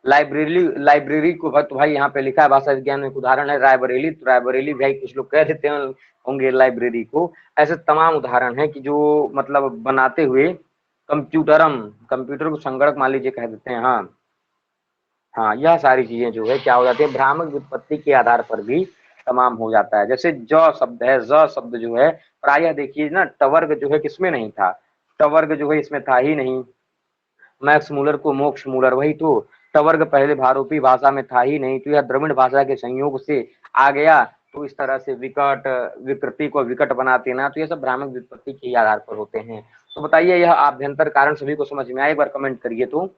लाइब्रेरी लाइब्रेरी को तो भाई यहाँ पे लिखा है, भाषा विज्ञान में एक उदाहरण है रायबरेली, तो रायबरेली भाई कुछ लोग कह देते होंगे लाइब्रेरी को। ऐसे तमाम उदाहरण है कि जो मतलब बनाते हुए कंप्यूटरम, कंप्यूटर को संगणक मान लीजिए कह देते हैं। हाँ हाँ, यह सारी चीजें जो है क्या हो जाती है, भ्रामक व्युत्पत्ति के आधार पर भी तमाम हो जाता है। जैसे ज शब्द है, ज शब्द जो है प्रायः देखिए ना, टवर्ग जो है किसमें नहीं था, टवर्ग जो है इसमें था ही नहीं। मैक्स मूलर को मोक्ष मूलर, वही तो टवर्ग पहले भारोपी भाषा में था ही नहीं, तो यह द्रविड़ भाषा के संयोग से आ गया। तो इस तरह से विकट विकृति को विकट बनाते ना, तो ये सब भ्रामक व्युत्पत्ति के आधार पर होते हैं। तो बताइए यह आभ्यंतर कारण सभी को समझ में आए, एक बार कमेंट करिए। तो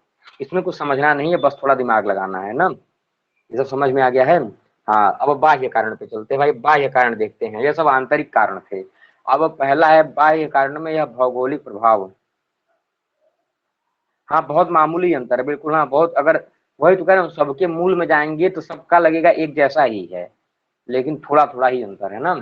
इसमें कुछ समझना नहीं है, बस थोड़ा दिमाग लगाना है ना। ये सब समझ में आ गया है। हाँ, अब बाह्य कारण पे चलते हैं भाई, बाह्य कारण देखते हैं, ये सब आंतरिक कारण थे। अब पहला है बाह्य कारण में यह भौगोलिक प्रभाव। हाँ, बहुत मामूली अंतर है, बिल्कुल हाँ बहुत, अगर वही तो कह रहा हूँ सबके मूल में जाएंगे तो सबका लगेगा एक जैसा ही है, लेकिन थोड़ा थोड़ा ही अंतर है ना।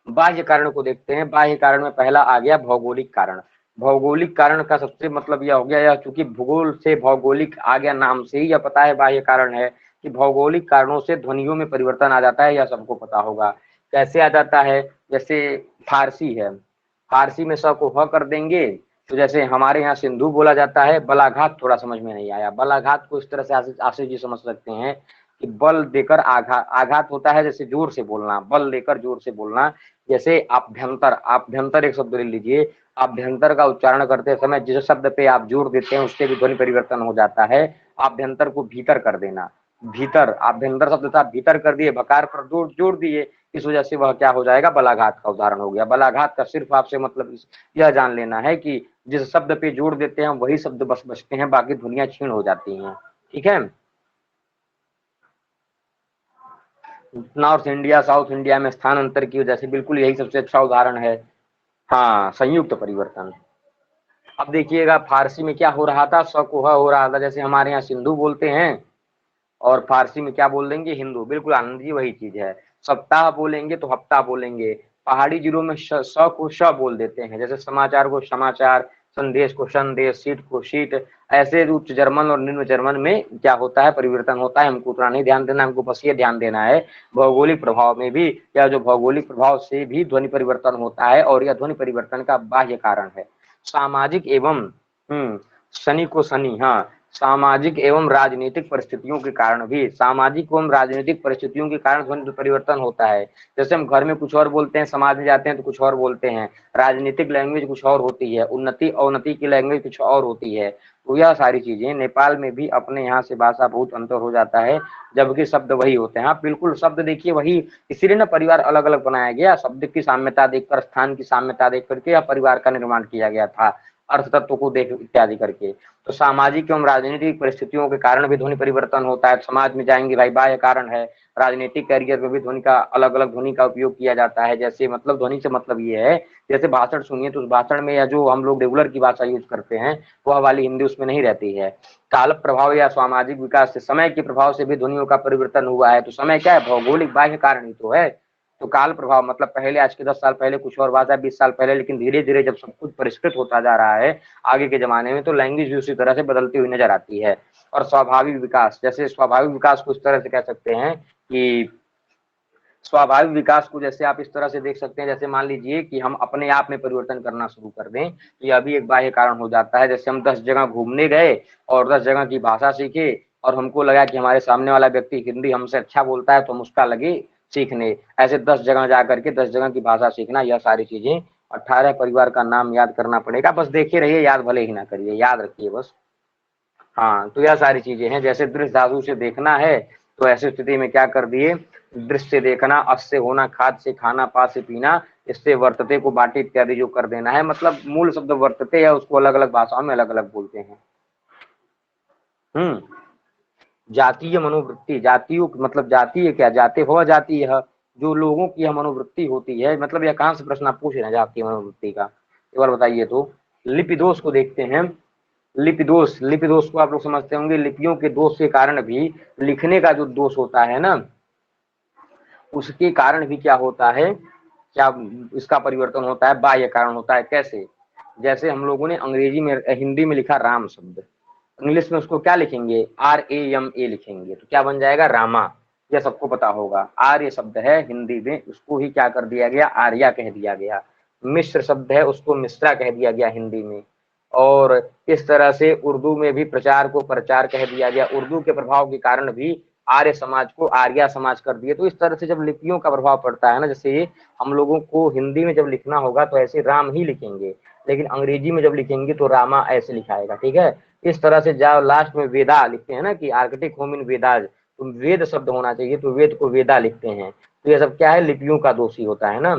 बाह्य कारण को देखते हैं, बाह्य कारण में पहला आ गया भौगोलिक कारण। भौगोलिक कारण का सबसे मतलब यह हो गया, यह चूंकि भूगोल से भौगोलिक आ गया, नाम से ही यह पता है बाह्य कारण है कि भौगोलिक कारणों से ध्वनियों में परिवर्तन आ जाता है, यह सबको पता होगा। कैसे आ जाता है, जैसे फारसी है, फारसी में स को ह कर देंगे, तो जैसे हमारे यहाँ सिंधु बोला जाता है, बलाघात थोड़ा समझ में नहीं आया, बलाघात को इस तरह से आशीष जी समझ सकते हैं कि बल देकर आघात, आघात होता है जैसे जोर से बोलना, बल देकर जोर से बोलना। जैसे आभ्यंतर, आभ्यंतर एक शब्द ले लीजिए, आभ्यंतर का उच्चारण करते समय जिस शब्द पे आप जोर देते हैं उससे भी ध्वनि परिवर्तन हो जाता है। आभ्यंतर को भीतर कर देना, भीतर, आभ्यंतर शब्द था भीतर कर दिए, भकार पर जोड़ दिए, इस वजह से वह क्या हो जाएगा, बलाघात का उदाहरण हो गया। बलाघात का सिर्फ आपसे मतलब यह जान लेना है कि जिस शब्द पे जोड़ देते हैं वही शब्द बस बचते हैं, बाकी ध्वनियां क्षीण हो जाती हैं। ठीक है। नॉर्थ इंडिया साउथ इंडिया में स्थान अंतर की वजह से, बिल्कुल यही सबसे अच्छा उदाहरण है। हाँ, संयुक्त परिवर्तन। अब देखिएगा फारसी में क्या हो रहा था, स को ह हो रहा था, जैसे हमारे यहाँ सिंधु बोलते हैं और फारसी में क्या बोल देंगे, हिंदू। बिल्कुल आनंद जी, वही चीज है। सप्ताह बोलेंगे तो हफ्ता बोलेंगे। पहाड़ी जिलों में स को श बोल देते हैं, जैसे समाचार को समाचार, संदेश को संदेश, सीट को सीट। ऐसे उच्च जर्मन और निम्न जर्मन में क्या होता है, परिवर्तन होता है। हमको उतना नहीं ध्यान देना, हमको बस ये ध्यान देना है भौगोलिक प्रभाव में भी, या जो भौगोलिक प्रभाव से भी ध्वनि परिवर्तन होता है, और यह ध्वनि परिवर्तन का बाह्य कारण है सामाजिक एवं शनि को शनि, हाँ, सामाजिक एवं राजनीतिक परिस्थितियों के कारण भी, सामाजिक एवं राजनीतिक परिस्थितियों के कारण ध्वनि परिवर्तन होता है। जैसे हम घर में कुछ और बोलते हैं, समाज में जाते हैं तो कुछ और बोलते हैं, राजनीतिक लैंग्वेज कुछ और होती है, उन्नति अवनति की लैंग्वेज कुछ और होती है। तो यह सारी चीजें, नेपाल में भी अपने यहाँ से भाषा बहुत अंतर हो जाता है, जबकि शब्द वही होते हैं। हाँ बिल्कुल, शब्द देखिए वही, इसीलिए ना परिवार अलग अलग बनाया गया, शब्द की साम्यता देखकर, स्थान की साम्यता देख करके यह परिवार का निर्माण किया गया था, अर्थ तत्व को देख इत्यादि करके। तो सामाजिक एवं राजनीतिक परिस्थितियों के कारण भी ध्वनि परिवर्तन होता है। समाज में जाएंगे भाई, बाह्य कारण है। राजनीतिक कैरियर में भी ध्वनि का अलग अलग ध्वनि का उपयोग किया जाता है। जैसे मतलब ध्वनि से मतलब ये है, जैसे भाषण सुनिए तो उस भाषण में, या जो हम लोग रेगुलर की भाषा यूज करते हैं वह वाली हिंदी उसमें नहीं रहती है। काल प्रभाव या सामाजिक विकास से, समय के प्रभाव से भी ध्वनियों का परिवर्तन हुआ है। तो समय क्या है, भौगोलिक बाह्य कारण ही तो है। तो काल प्रभाव मतलब पहले, आज के 10 साल पहले कुछ और भाषा, 20 साल पहले, लेकिन धीरे धीरे जब सब कुछ परिष्कृत होता जा रहा है आगे के जमाने में, तो लैंग्वेज भी उसी तरह से बदलती हुई नजर आती है। और स्वाभाविक विकास, जैसे स्वाभाविक विकास को इस तरह से कह सकते हैं कि, स्वाभाविक विकास को जैसे आप इस तरह से देख सकते हैं, जैसे मान लीजिए कि हम अपने आप में परिवर्तन करना शुरू कर दें, तो यह भी एक बाह्य कारण हो जाता है। जैसे हम 10 जगह घूमने गए और 10 जगह की भाषा सीखे, और हमको लगा कि हमारे सामने वाला व्यक्ति हिंदी हमसे अच्छा बोलता है, तो हम उसका लगे सीखने। ऐसे 10 जगह जा करके 10 जगह की भाषा सीखना, यह सारी चीजें 18 परिवार का नाम याद करना पड़ेगा। बस देखे रहिए, याद भले ही ना करिए, याद रखिए बस। हाँ, तो यह सारी चीजें हैं। जैसे दृश्य धातु से देखना है, तो ऐसी स्थिति में क्या कर दिए, दृश्य से देखना, अस से होना, खाद से खाना, पा से पीना, इससे वर्तते को बाटी इत्यादि जो कर देना है। मतलब मूल शब्द वर्तते है, उसको अलग अलग भाषाओं में अलग अलग बोलते हैं। हम्म जातीय मनोवृत्ति, जातियों मतलब जातीय क्या, जाते हो जाती है, जो लोगों की यह मनोवृत्ति होती है। मतलब यह कहां से प्रश्न आप पूछ रहे हैं जातीय मनोवृत्ति का, एक बार बताइए तो। लिपि दोष को देखते हैं। लिपि दोष को आप लोग समझते होंगे, लिपियों के दोष के कारण भी, लिखने का जो दोष होता है ना, उसके कारण भी क्या होता है, क्या इसका परिवर्तन होता है, बाह्य कारण होता है। कैसे, जैसे हम लोगों ने अंग्रेजी में, हिंदी में लिखा राम शब्द, इंग्लिश में उसको क्या लिखेंगे, RAMA लिखेंगे, तो क्या बन जाएगा, रामा। यह सबको पता होगा। आर्य शब्द है हिंदी में, उसको ही क्या कर दिया गया, आर्या कह दिया गया। मिश्र शब्द है, उसको मिश्रा कह दिया गया हिंदी में। और इस तरह से उर्दू में भी प्रचार को प्रचार कह दिया गया। उर्दू के प्रभाव के कारण भी आर्य समाज को आर्या समाज कर दिए। तो इस तरह से जब लिपियों का प्रभाव पड़ता है ना, जैसे हम लोगों को हिंदी में जब लिखना होगा तो ऐसे राम ही लिखेंगे, लेकिन अंग्रेजी में जब लिखेंगे तो रामा ऐसे लिखाएगा। ठीक है। इस तरह से जब लास्ट में वेदा लिखते हैं ना, कि आर्किटिक होम इन वेदाज, तो वेद शब्द होना चाहिए, तो वेद को वेदा लिखते हैं। तो ये सब क्या है, लिपियों का दोषी होता है ना।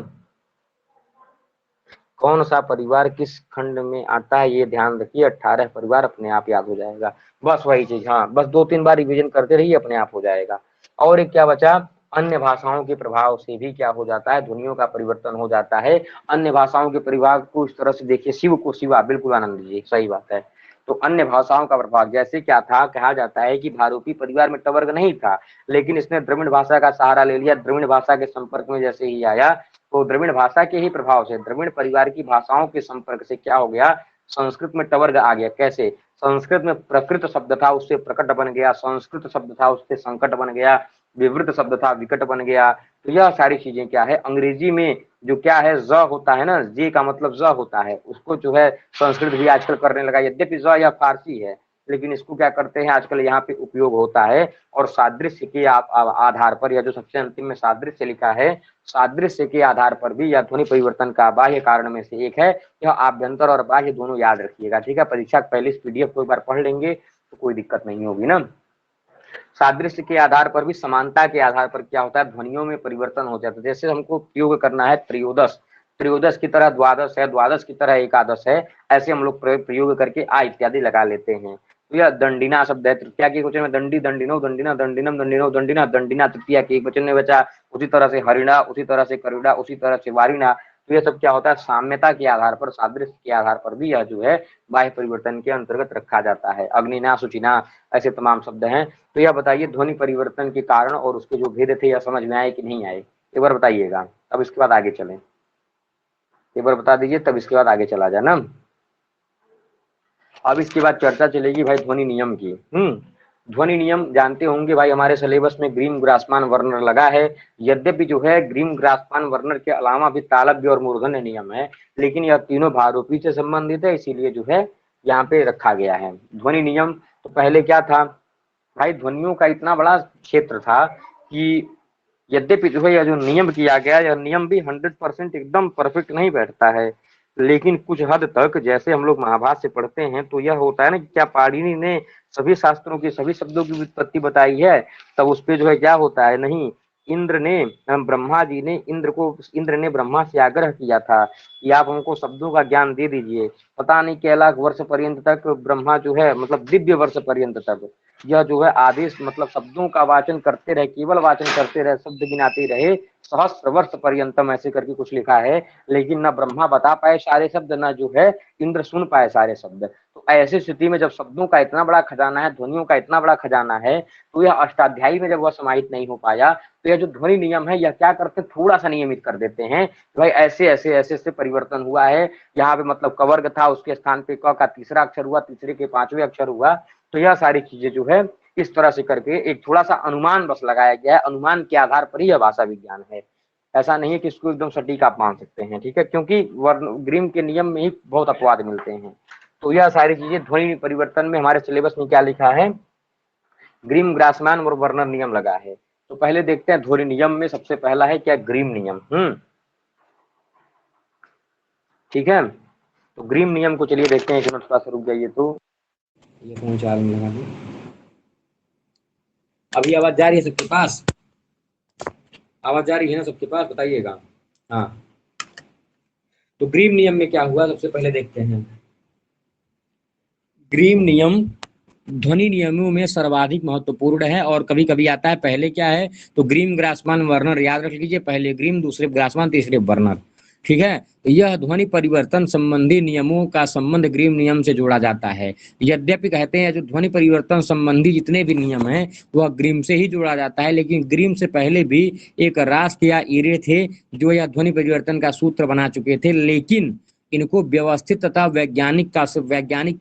कौन सा परिवार किस खंड में आता है, ये ध्यान रखिए। 18 परिवार, अपने आप याद हो जाएगा। बस वही चीज, हाँ, बस 2-3 बार रिवीजन करते रहिए, अपने आप हो जाएगा। और एक क्या बचा, अन्य भाषाओं के प्रभाव से भी क्या हो जाता है, ध्वनियों का परिवर्तन हो जाता है। अन्य भाषाओं के प्रभाव को इस तरह से देखिए, शिव को शिवा, बिल्कुल आनंद लीजिए, सही बात है। तो अन्य भाषाओं का प्रभाव, जैसे क्या था, कहा जाता है कि भारूपी परिवार में टवर्ग नहीं था, लेकिन इसने द्रविड़ भाषा का सहारा ले लिया। द्रविड़ भाषा के संपर्क में जैसे ही आया, तो द्रविड़ भाषा के ही प्रभाव से, द्रविड़ परिवार की भाषाओं के संपर्क से क्या हो गया, संस्कृत में टवर्ग आ गया। कैसे, संस्कृत में प्रकृत शब्द था, उससे प्रकट बन गया। संस्कृत शब्द था, उससे संकट बन गया। विवृत शब्द था, विकट बन गया। तो यह सारी चीजें क्या है, अंग्रेजी में जो क्या है, ज होता है ना, जे का मतलब ज होता है, उसको जो है संस्कृत भी आजकल करने लगा। यद्यपि ज या फारसी है, लेकिन इसको क्या करते हैं आजकल यहाँ पे उपयोग होता है। और सादृश्य के आधार पर, या जो सबसे अंतिम में सादृश्य लिखा है, सादृश्य के आधार पर भी यह ध्वनि परिवर्तन का बाह्य कारण में से एक है। यह आभ्यंतर और बाह्य दोनों याद रखिएगा। ठीक है, परीक्षा पहले इस PDF को एक बार पढ़ लेंगे तो कोई दिक्कत नहीं होगी ना। सादृश्य के आधार पर भी समानता के आधार पर क्या होता है, ध्वनियों में परिवर्तन हो जाता है। जैसे हमको प्रयोग करना है त्रयोदश, त्रयोदश की तरह द्वादश है, द्वादश की तरह एकादश है, ऐसे हम लोग प्रयोग करके आ इत्यादि लगा लेते हैं। तो यह दंडिना शब्द है, तृतीया के वचन में दंडी, दंडिनो, दंडिना, दंडिनम, दंडिनो, दंडिना, दंडिना तृतीया के एक वचन में बचा। उसी तरह से हरिणा, उसी तरह से करुणा, उसी तरह से वारिणा। तो यह सब क्या होता है, साम्यता के आधार पर, सादृश्य के आधार पर भी यह जो है बाह्य परिवर्तन के अंतर्गत रखा जाता है। अग्निना, शुचिना, ऐसे तमाम शब्द हैं। तो यह बताइए ध्वनि परिवर्तन के कारण और उसके जो भेद थे यह समझ में आए कि नहीं आए, एक बार बताइएगा। अब इसके बाद आगे चलें, एक बार बता दीजिए, तब इसके बाद आगे चला जाए ना। अब इसके बाद चर्चा चलेगी भाई ध्वनि नियम की। ध्वनि नियम जानते होंगे भाई, हमारे सिलेबस में ग्रीम, ग्रासमान, वर्नर लगा है। यद्यपि जो है ग्रीम, ग्रासमान, वर्नर के अलावा भी तालव्य और मूर्धन्य नियम है, लेकिन यह तीनों भारोपी से संबंधित है, इसीलिए जो है यहाँ पे रखा गया है ध्वनि नियम। तो पहले क्या था भाई, ध्वनियों का इतना बड़ा क्षेत्र था कि यद्यपि जो है यह जो नियम किया गया, यह नियम भी 100% एकदम परफेक्ट नहीं बैठता है, लेकिन कुछ हद तक, जैसे हम लोग महाभारत से पढ़ते हैं तो यह होता है ना कि क्या पाणिनि ने सभी शास्त्रों की सभी शब्दों की व्युत्पत्ति बताई है, तब उस पे जो है क्या होता है, नहीं, इंद्र ने, ब्रह्मा जी ने इंद्र ने ब्रह्मा से आग्रह किया था कि आप हमको शब्दों का ज्ञान दे दीजिए। पता नहीं क्या लाख वर्ष पर्यंत तक ब्रह्मा जो है, मतलब दिव्य वर्ष पर्यंत तक यह जो है आदेश, मतलब शब्दों का वाचन करते रहे, केवल वाचन करते रहे, शब्द गिनाते रहे, सहस्त्र वर्ष पर्यंतम, ऐसे करके कुछ लिखा है। लेकिन न ब्रह्मा बता पाए सारे शब्द, न जो है इंद्र सुन पाए सारे शब्द। तो ऐसी स्थिति में जब शब्दों का इतना बड़ा खजाना है, ध्वनियों का इतना बड़ा खजाना है, तो यह अष्टाध्यायी में जब वह समाहित नहीं हो पाया, तो यह जो ध्वनि नियम है यह क्या करते, थोड़ा सा नियमित कर देते हैं। भाई ऐसे ऐसे ऐसे ऐसे परिवर्तन हुआ है, यहाँ पे मतलब कवर्ग था, उसके स्थान पे क का तीसरा अक्षर हुआ, तीसरे के पांचवें अक्षर हुआ। तो यह सारी चीजें जो है इस तरह से करके एक थोड़ा सा अनुमान बस लगाया गया है, अनुमान के आधार पर यह भाषा विज्ञान है। ऐसा नहीं है कि इसको एकदम सटीक आप मान सकते हैं, ठीक है, क्योंकि ग्रीम के नियम में ही बहुत अपवाद मिलते हैं। तो यह सारी चीजें ध्वनि परिवर्तन में हमारे सिलेबस में क्या लिखा है, ग्रीम, ग्रासमान और वर्नर नियम लगा है। तो पहले देखते हैं ध्वनि नियम में सबसे पहला है क्या, ग्रीम नियम। ठीक है, तो ग्रीम नियम को चलिए देखते हैं, एक मिनट थोड़ा सा रुक जाइए। तो ये फोन चार्ज में लगा दूं, अभी आवाज जा रही है सबके पास, आवाज जा रही है ना सबके पास, बताइएगा। हाँ, तो ग्रीम नियम में क्या हुआ सबसे पहले देखते हैं। ग्रीम नियम ध्वनि नियमों में सर्वाधिक महत्वपूर्ण है, और कभी कभी आता है पहले क्या है, तो ग्रीम, ग्रासमान, वर्नर, याद रख लीजिए, पहले ग्रीम, दूसरे ग्रासमान, तीसरे वर्नर। ठीक है, यह ध्वनि परिवर्तन संबंधी नियमों का संबंध ग्रीम नियम से जोड़ा जाता है। यद्यपि कहते हैं जो ध्वनि परिवर्तन संबंधी जितने भी नियम हैं वह ग्रीम से ही जोड़ा जाता है, लेकिन ग्रीम से पहले भी एक रास्क या ईरे थे जो यह ध्वनि परिवर्तन का सूत्र बना चुके थे, लेकिन इनको व्यवस्थित तथा वैज्ञानिक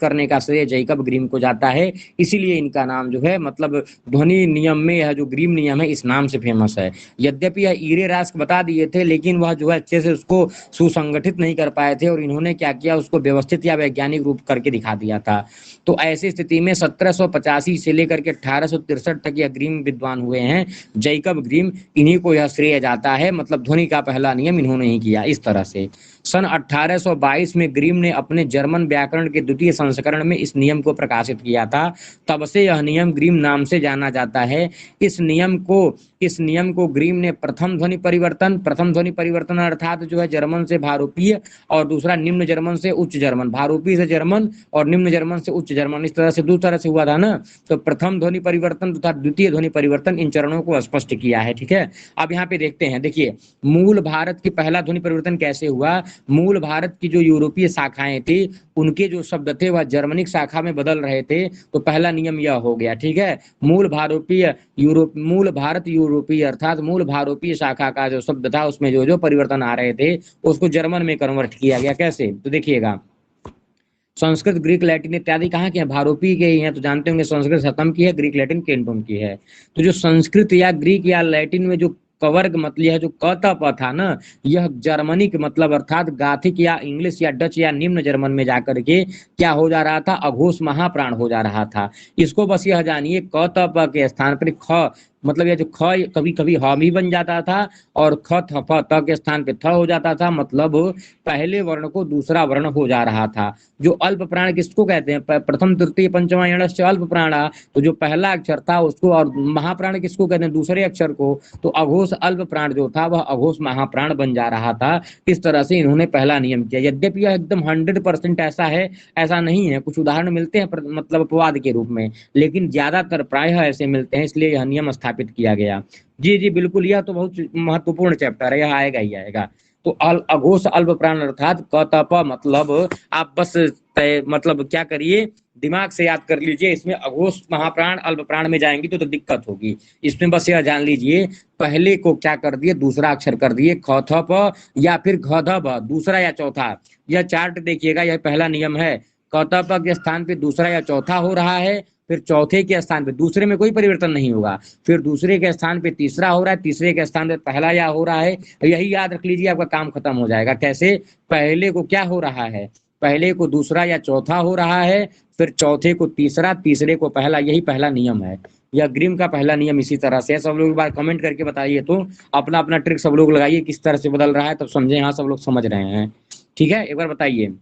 करने का श्रेय जैकब ग्रीम को जाता है। इसीलिए इनका नाम जो है, मतलब ध्वनि नियम में यह जो ग्रीम नियम है इस नाम से फेमस है। यद्यपि यह ईरे रास्क बता दिए थे, लेकिन वह जो है अच्छे से उसको सुसंगठित नहीं कर पाए थे, और इन्होंने क्या किया, उसको व्यवस्थित या वैज्ञानिक रूप करके दिखा दिया था। तो ऐसी स्थिति में 1785 से लेकर के 1863 तक यह ग्रीम विद्वान हुए हैं, जैकब ग्रीम, इन्हीं को यह श्रेय जाता है। मतलब ध्वनि का पहला नियम इन्होंने ही किया इस तरह से। सन 1822 में ग्रीम ने अपने जर्मन व्याकरण के द्वितीय संस्करण में इस नियम को प्रकाशित किया था। तब से यह नियम ग्रीम नाम से जाना जाता है। इस नियम को ग्रीम ने प्रथम ध्वनि परिवर्तन अर्थात जो है जर्मन से भारोपीय, और दूसरा निम्न जर्मन से उच्च जर्मन, भारोपीय से जर्मन और निम्न जर्मन से उच्च जर्मन, इस तरह से दो तरह से हुआ था ना। तो प्रथम ध्वनि परिवर्तन तथा द्वितीय ध्वनि परिवर्तन, इन चरणों को स्पष्ट किया है। ठीक है, अब यहाँ पे देखते हैं, देखिए मूल भारत की पहला ध्वनि परिवर्तन कैसे हुआ। मूल भारत की जो यूरोपीय शाखाएं थी उनके जो शब्द थे वह जर्मनिक शाखा में बदल रहे थे, तो पहला नियम यह हो गया। ठीक है, मूल भारत यूरोपीय अर्थात मूल भारोपीय शाखा का जो शब्द था उसमें जो जो परिवर्तन आ रहे थे उसको जर्मन में कन्वर्ट किया गया। कैसे, तो देखिएगा, संस्कृत, ग्रीक, लैटिन इत्यादि कहाँ के हैं, भारोपीय के ही हैं। तो जानते होंगे संस्कृत सतम की है, ग्रीक लैटिन केंटोन की है। तो जो संस्कृत या ग्रीक या लैटिन में जो कवर्ग मतलब है, जो क त प था ना, यह जर्मनिक मतलब अर्थात गाथिक या इंग्लिश या डच या निम्न जर्मन में जाकर के क्या हो जा रहा था, अघोष महाप्राण हो जा रहा था। इसको बस यह जानिए, क त प के स्थान पर ख मतलब ये जो ख कभी कभी ह भी बन जाता था और ख थ फ त के स्थान पे थ हो जाता था, मतलब पहले वर्ण को दूसरा वर्ण हो जा रहा था। जो अल्प प्राण किसको कहते हैं? प्रथम तृतीय पंचमा यणश्च अल्प प्राणा, तो जो पहला अक्षर था उसको, और महाप्राण किसको कहते हैं? दूसरे अक्षर को। तो अघोष अल्प प्राण जो था वह अघोष महाप्राण बन जा रहा था। इस तरह से इन्होंने पहला नियम किया। यद्यपि यह एकदम 100% ऐसा है, ऐसा नहीं है, कुछ उदाहरण मिलते हैं मतलब अपवाद के रूप में, लेकिन ज्यादातर प्रायः ऐसे मिलते हैं, इसलिए यह नियम स्थापित किया गया। जी जी बिल्कुल, यह तो बहुत महत्वपूर्ण चैप्टर है, यह आएगा ही आएगा। तो अघोष अल्प प्राण अर्थात क त प, मतलब आप बस मतलब क्या करिए, दिमाग से याद कर लीजिए। इसमें अघोष महाप्राण अल्प प्राण में जाएंगी तो दिक्कत होगी। इसमें बस यह जान लीजिए, पहले को क्या कर दिए, दूसरा अक्षर कर दिए, ख थ प या फिर घ ध भ, दूसरा या चौथा। यह चार्ट देखिएगा, यह पहला नियम है। क त प के स्थान पे दूसरा या चौथा हो रहा है, फिर चौथे के स्थान पे, दूसरे में कोई परिवर्तन नहीं होगा, फिर दूसरे के स्थान पे तीसरा हो रहा है, तीसरे के स्थान पे पहला या हो रहा है। यही याद रख लीजिए, आपका काम खत्म हो जाएगा। कैसे? पहले को क्या हो रहा है, पहले को दूसरा या चौथा हो रहा है, फिर चौथे को तीसरा, तीसरे को पहला, यही पहला नियम है। यह ग्रीम का पहला नियम इसी तरह से है। सब लोग एक बार कमेंट करके बताइए तो, अपना अपना ट्रिक सब लोग लगाइए किस तरह से बदल रहा है, तब समझे हाँ सब लोग समझ रहे हैं। ठीक है, एक बार बताइए।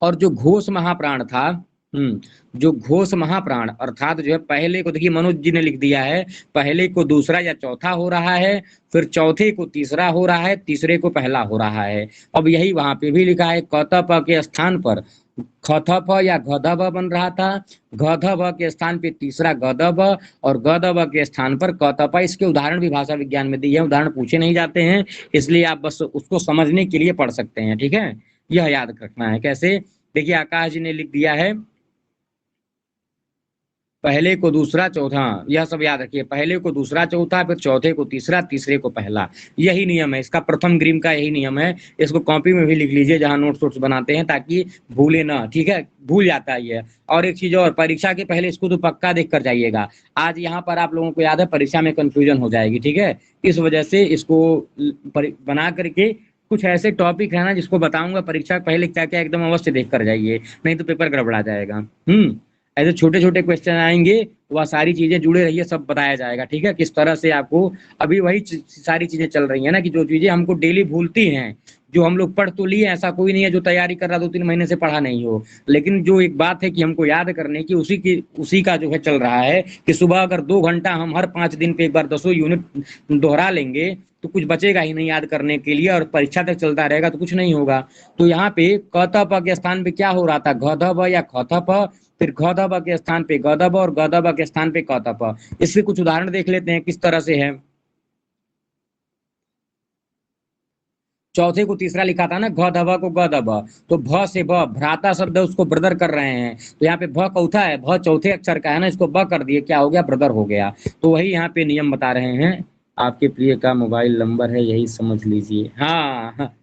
और जो घोष महाप्राण था, जो घोष महाप्राण अर्थात जो है, पहले को देखिए मनोज जी ने लिख दिया है, पहले को दूसरा या चौथा हो रहा है, फिर चौथे को तीसरा हो रहा है, तीसरे को पहला हो रहा है। अब यही वहां पे भी लिखा है, क त प के स्थान पर ख थ फ या घ ध भ बन रहा था, घ ध भ के स्थान पे तीसरा ग द भ, और ग द भ के स्थान पर क त प। इसके उदाहरण भी भाषा विज्ञान में दिए हैं, उदाहरण पूछे नहीं जाते हैं, इसलिए आप बस उसको समझने के लिए पढ़ सकते हैं। ठीक है, यह याद रखना है। कैसे? देखिए आकाश जी ने लिख दिया है, पहले को दूसरा चौथा, यह सब याद रखिए, पहले को दूसरा चौथा, फिर चौथे को तीसरा, तीसरे को पहला। यही नियम है इसका, प्रथम ग्रीम का यही नियम है। इसको कॉपी में भी लिख लीजिए जहां नोट्स वोट्स बनाते हैं, ताकि भूले ना। ठीक है, भूल जाता है ये। और एक चीज और, परीक्षा के पहले इसको तो पक्का देख कर जाइएगा। आज यहाँ पर आप लोगों को याद है, परीक्षा में कंफ्यूजन हो जाएगी। ठीक है, इस वजह से इसको बना करके कुछ ऐसे टॉपिक है ना जिसको बताऊंगा परीक्षा पहले क्या क्या, एकदम अवश्य देख कर जाइए, नहीं तो पेपर गड़बड़ा जाएगा। ऐसे छोटे छोटे क्वेश्चन आएंगे, वह सारी चीजें जुड़े रहिए, सब बताया जाएगा। ठीक है, किस तरह से आपको, अभी वही सारी चीजें चल रही है ना, कि जो चीजें हमको डेली भूलती हैं, जो हम लोग पढ़ तो लिए, ऐसा कोई नहीं है जो तैयारी कर रहा 2-3 महीने से पढ़ा नहीं हो, लेकिन जो एक बात है कि हमको याद करने की, उसी का जो है चल रहा है, कि सुबह अगर 2 घंटा हम हर 5 दिन पे एक बार 10 यूनिट दोहरा लेंगे तो कुछ बचेगा ही नहीं याद करने के लिए, और परीक्षा तक चलता रहेगा तो कुछ नहीं होगा। तो यहाँ पे क त प के स्थान पे क्या हो रहा था, घ ध भ या ख थ प, फिर घ ध भ के स्थान पे ग द भ, और ग द भ के स्थान पे क त प। इसके कुछ उदाहरण देख लेते हैं किस तरह से है। चौथे को तीसरा लिखा था ना, घ ध भ को ग द भ, तो भ से ब, भ्राता शब्द है, उसको ब्रदर कर रहे हैं, तो यहाँ पे भ चौथा है, भ चौथे अक्षर का है ना, इसको ब कर दिए, क्या हो गया, ब्रदर हो गया। तो वही यहाँ पे नियम बता रहे हैं। आपके प्रिय का मोबाइल नंबर है, यही समझ लीजिए। हाँ हाँ।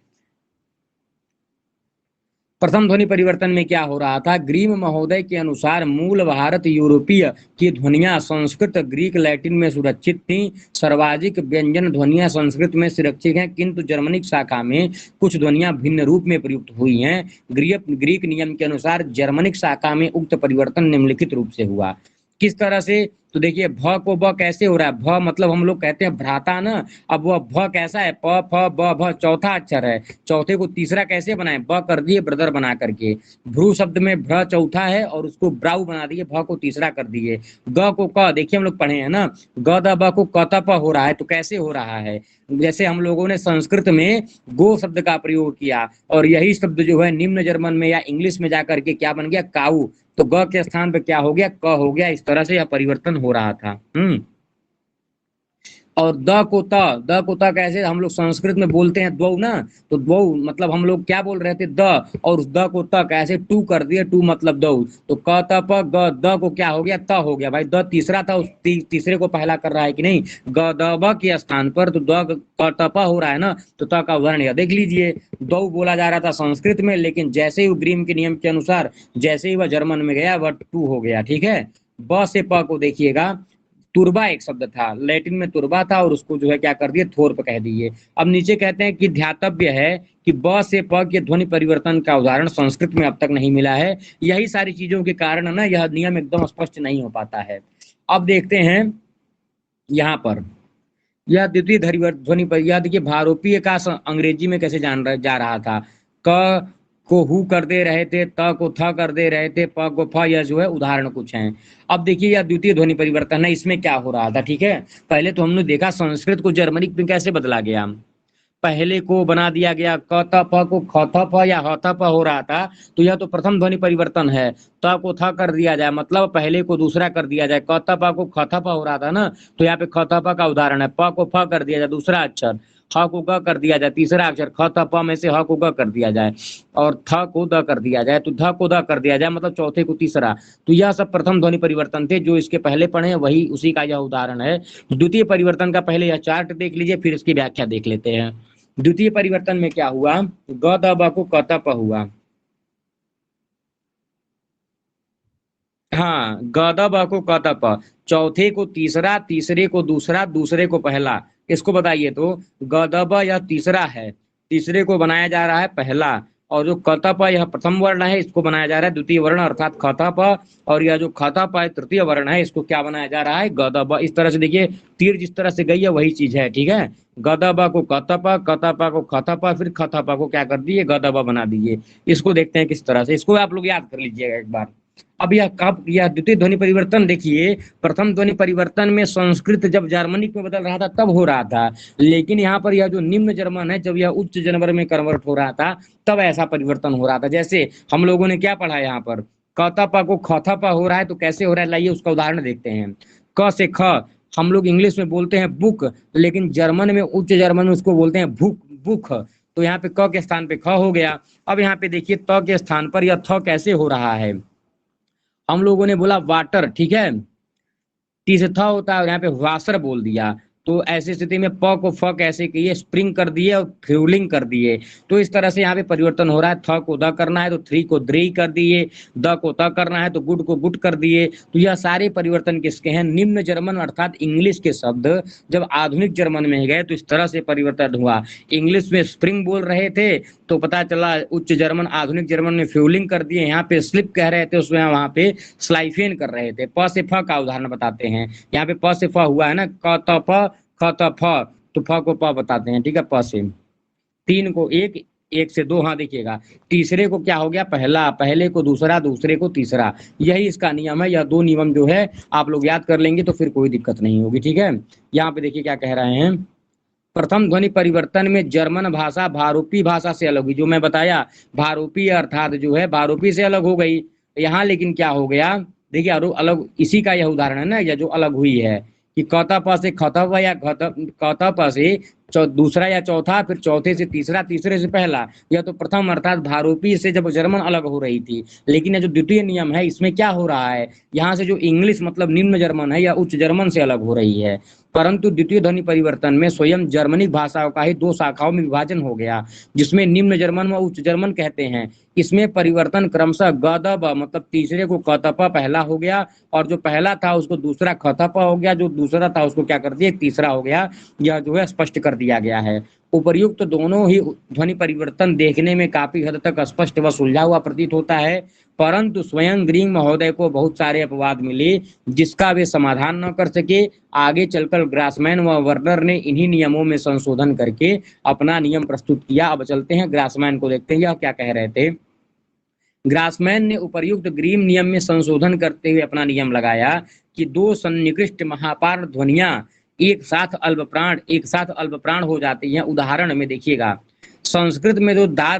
प्रथम ध्वनि परिवर्तन में क्या हो रहा था, ग्रीम महोदय के अनुसार मूल भारत यूरोपीय की ध्वनियां संस्कृत ग्रीक लैटिन में सुरक्षित थीं, सर्वाधिक व्यंजन ध्वनियां संस्कृत में सुरक्षित हैं, किंतु जर्मनिक शाखा में कुछ ध्वनियां भिन्न रूप में प्रयुक्त हुई हैं। ग्रीक नियम के अनुसार जर्मनिक शाखा में उक्त परिवर्तन निम्नलिखित रूप से हुआ। किस तरह से? तो देखिए, भ को ब कैसे हो रहा है, भ मतलब हम लोग कहते हैं भ्राता ना, अब वह भ कैसा है, प फ ब भ, चौथा अक्षर है, चौथे को तीसरा कैसे बनाए, ब कर दिए ब्रदर बना करके। भ्रू शब्द में भ्र चौथा है और उसको ब्राउ बना दिए, भ को तीसरा कर दिए। ग को क, देखिए हम लोग पढ़े हैं ना, ग द ब को क त प हो रहा है, तो कैसे हो रहा है, जैसे हम लोगों ने संस्कृत में गो शब्द का प्रयोग किया, और यही शब्द जो है निम्न जर्मन में या इंग्लिश में जाकर के क्या बन गया, काऊ, तो ग के स्थान पे क्या हो गया, क हो गया। इस तरह से यह परिवर्तन हो रहा था। और द को त कैसे हम लोग संस्कृत में बोलते हैं, द्वौ ना, तो द्वौ मतलब हम लोग क्या बोल रहे थे, द, और उस द को त कैसे टू कर दिए, टू मतलब दो, तो क त प ग, द को क्या हो गया, त हो गया। भाई द तीसरा था, उस तीसरे को पहला कर रहा है कि नहीं, ग द ब के स्थान पर, तो द क त प हो रहा है ना, तो त का उदाहरण यह देख लीजिए। दो बोला जा रहा था संस्कृत में, लेकिन जैसे ही ग्रीम के नियम के अनुसार जैसे ही वह जर्मन में गया, वह टू हो गया। ठीक है, ब से प को देखिएगा, तुरबा एक शब्द था, लैटिन में तुरबा था, और उसको जो है क्या कर दिए, थोर्प कह दिए। अब नीचे कहते हैं कि ध्यातव्य है कि ब से प के ध्वनि परिवर्तन का उदाहरण संस्कृत में अब तक नहीं मिला है। यही सारी चीजों के कारण ना यह नियम एकदम स्पष्ट नहीं हो पाता है। अब देखते हैं यहाँ पर यह द्वितीय ध्वनि पर, यह देखिए भारोपीय का अंग्रेजी में कैसे जा रहा था। क को हु कर दे रहे थे, त को थ कर दे रहे थे, प को फ, यह जो है उदाहरण कुछ हैं। अब देखिए यह द्वितीय ध्वनि परिवर्तन है, इसमें क्या हो रहा था, ठीक है। पहले तो हमने देखा संस्कृत को जर्मनिक में कैसे बदला गया, पहले को बना दिया गया क त प को ख थ प या ह थ प हो रहा था, तो यह तो प्रथम ध्वनि परिवर्तन है। त को थ कर दिया जाए, मतलब पहले को दूसरा कर दिया जाए। क त प को ख थ प हो रहा था ना, तो यहाँ पे ख थ प का उदाहरण है। प को फ कर दिया जाए, दूसरा अक्षर। ह को ग कर दिया जाए, तीसरा अक्षर। ख त प में से ह को ग कर दिया जाए और थ को द कर दिया जाए, तो ध को द कर दिया जाए, मतलब चौथे को तीसरा। तो यह सब प्रथम ध्वनि परिवर्तन थे, जो इसके पहले पढ़े वही उसी का यह उदाहरण है। द्वितीय परिवर्तन का पहले यह चार्ट देख लीजिए, फिर इसकी व्याख्या देख लेते हैं। द्वितीय परिवर्तन में क्या हुआ, ग द ब को क त प हुआ। हाँ, ग द ब को क त प, चौथे को तीसरा, तीसरे को दूसरा, दूसरे को पहला। इसको बताइए तो ग द ब यह तीसरा है, तीसरे को बनाया जा रहा है पहला, और जो क त प यह प्रथम वर्ण है, इसको बनाया जा रहा है द्वितीय वर्ण अर्थात ख त प। और यह जो ख त प है तृतीय वर्ण है, इसको क्या बनाया जा रहा है, ग द ब। इस तरह से देखिए तीर जिस तरह से गई है वही चीज है, ठीक है। ग द ब को क त प, क त प को ख त प, फिर ख त प को क्या कर दिए, ग द ब बना दिए। इसको देखते हैं किस तरह से, इसको आप लोग याद कर लीजिएगा एक बार। अब यह कब, यह द्वितीय ध्वनि परिवर्तन देखिए, प्रथम ध्वनि परिवर्तन में संस्कृत जब जर्मनिक में बदल रहा था तब हो रहा था, लेकिन यहाँ पर यह जो निम्न जर्मन है, जब यह उच्च जर्मन में कन्वर्ट हो रहा था तब ऐसा परिवर्तन हो रहा था। जैसे हम लोगों ने क्या पढ़ा यहाँ पर, क त प को ख थ प हो रहा है, तो कैसे हो रहा है, लाइए उसका उदाहरण देखते हैं। क से ख, हम लोग इंग्लिश में बोलते हैं बुक, लेकिन जर्मन में, उच्च जर्मन में उसको बोलते हैं भूक, बुक। तो यहाँ पे क के स्थान पे ख हो गया। अब यहाँ पे देखिए त के स्थान पर यह थ कैसे हो रहा है, हम लोगों ने बोला वाटर, ठीक है, टी से था होता है और यहाँ पे वासर बोल दिया। तो ऐसी स्थिति में प को फ कैसे किए, स्प्रिंग कर दिए और फ्यूलिंग कर दिए। तो इस तरह से यहाँ पे परिवर्तन हो रहा है। थ को द करना है तो थ्री को द्री कर दिए, द को त करना है तो गुड को गुड कर दिए। तो यह सारे परिवर्तन किसके हैं, निम्न जर्मन अर्थात इंग्लिश के शब्द जब आधुनिक जर्मन में गए तो इस तरह से परिवर्तन हुआ। इंग्लिश में स्प्रिंग बोल रहे थे तो पता चला उच्च जर्मन, आधुनिक जर्मन में फ्यूलिंग कर दिए। यहाँ पे स्लिप कह रहे थे, उसमें वहां पे स्लाइफेन कर रहे थे। प से फ का उदाहरण बताते हैं, यहाँ पे प से फ हुआ है ना, क त प ख त फ, तो फ को प बताते हैं, ठीक है। प से तीन को एक, एक से दो, हाँ देखिएगा तीसरे को क्या हो गया, पहला, पहले को दूसरा, दूसरे को तीसरा। यही इसका नियम है। यह दो नियम जो है आप लोग याद कर लेंगे तो फिर कोई दिक्कत नहीं होगी, ठीक है। यहाँ पे देखिए क्या कह रहे हैं, प्रथम ध्वनि परिवर्तन में जर्मन भाषा भारूपी भाषा से अलग हुई। जो मैं बताया भारूपी अर्थात जो है भारूपी से अलग हो गई। यहाँ लेकिन क्या हो गया, देखिए अलग, इसी का यह उदाहरण है ना, यह जो अलग हुई है कि कौतप से खतप या कौतप से दूसरा या चौथा, फिर चौथे से तीसरा, तीसरे से पहला। यह तो प्रथम अर्थात भारूपी से जब जर्मन अलग हो रही थी। लेकिन यह जो द्वितीय नियम है इसमें क्या हो रहा है, यहाँ से जो इंग्लिश मतलब निम्न जर्मन है या उच्च जर्मन से अलग हो रही है। परंतु द्वितीय ध्वनि परिवर्तन में स्वयं जर्मनिक भाषाओं का ही दो शाखाओं में विभाजन हो गया, जिसमें निम्न जर्मन व उच्च जर्मन कहते हैं। इसमें परिवर्तन क्रमशः ग द ब, मतलब तीसरे को क त प पहला हो गया, और जो पहला था उसको दूसरा ख त प हो गया, जो दूसरा था उसको क्या कर दिया, तीसरा हो गया। यह जो है स्पष्ट कर दिया गया है। उपर्युक्त दोनों ही ध्वनि परिवर्तन देखने में काफी हद तक स्पष्ट व सुलझा हुआ प्रतीत होता है, परंतु स्वयं ग्रीन महोदय को बहुत सारे अपवाद मिले जिसका वे समाधान न कर सके। आगे चलकर ग्रासमैन व वर्नर ने इन्हीं नियमों में संशोधन करके अपना नियम प्रस्तुत किया। अब चलते हैं ग्रासमैन को देखते हैं यह क्या कह रहे थे। ग्रासमैन ने उपर्युक्त ग्रीम नियम में संशोधन करते हुए अपना नियम लगाया कि दो सन्निकृष्ट महापार ध्वनियां एक साथ अल्पप्राण हो जाती हैं। उदाहरण में देखिएगा, संस्कृत में जो धा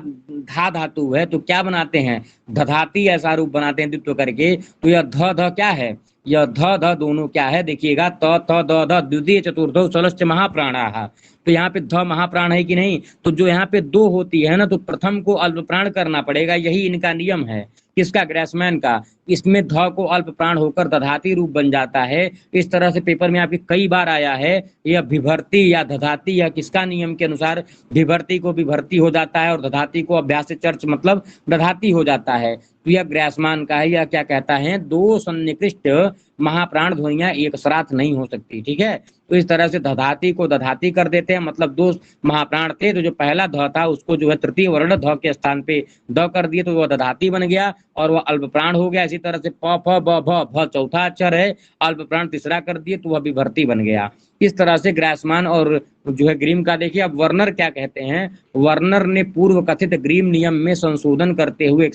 धातु है तो क्या बनाते हैं, धधाती ऐसा रूप बनाते हैं द्वित्व करके। तो यह ध ध क्या है, यह ध ध दोनों क्या है, देखिएगा त थ द ध द्वितीय चतुर्थ सलश्च महाप्राणा। तो यहाँ पे ध महाप्राण है कि नहीं, तो जो यहाँ पे दो होती है ना तो प्रथम को अल्प प्राण करना पड़ेगा, यही इनका नियम है। किसका, ग्रासमैन का। इसमें ध को अल्प प्राण होकर दधाती रूप बन जाता है। इस तरह से पेपर में आपके कई बार आया है। यह विभर्ती या दधाती, या किसका नियम के अनुसार, विभर्ती को विभर्ती हो जाता है और दधाती को अभ्यास चर्च मतलब दधाती हो जाता है। तो यह ग्रासमान का है। यह क्या कहता है, दो सन्निकृष्ट महाप्राण ध्वनियां एक साथ नहीं हो सकती, ठीक है। तो इस तरह से दधाती को दधाती कर देते हैं, मतलब दो महाप्राण थे तो जो पहला ध था उसको जो है तृतीय वर्ण ध के स्थान पे द कर दिए तो वह दधाती बन गया और वह अल्प प्राण हो गया। इसी इसी तरह से प फ ब भ भ चौथा अक्षर है, अल्प प्राण तीसरा कर दिए तो वह विभर्ती बन गया। इस तरह से ग्रासमान और जो है ग्रीम का देखिए। अब वर्नर क्या कहते हैं, वर्नर ने पूर्व कथित ग्रीम नियम में संशोधन करते हुए,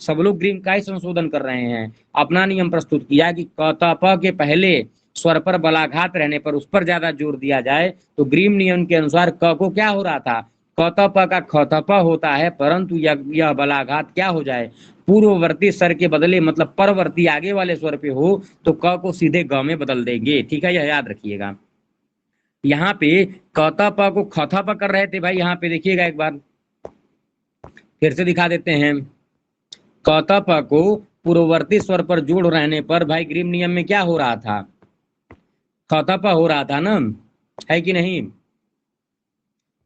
सब लोग ग्रीम का ही संशोधन कर रहे हैं, अपना नियम प्रस्तुत किया कि क त प के पहले स्वर पर बलाघात रहने पर उस पर ज्यादा जोर दिया जाए। तो ग्रीम नियम के अनुसार क को क्या हो रहा था, क त प का ख त प होता है, परंतु यह बलाघात क्या हो जाए, पूर्ववर्ती स्वर के बदले मतलब परवर्ती आगे वाले स्वर पे हो तो क को सीधे ग में बदल देंगे। ठीक है, यह याद रखिएगा। यहाँ पे क त प को ख थ प कर रहे थे भाई, यहाँ पे देखिएगा एक बार फिर से दिखा देते हैं। क त प को पूर्ववर्ती स्वर पर जोड़ रहने पर भाई ग्रीम नियम में क्या हो रहा था, ख त प हो रहा था ना, है कि नहीं।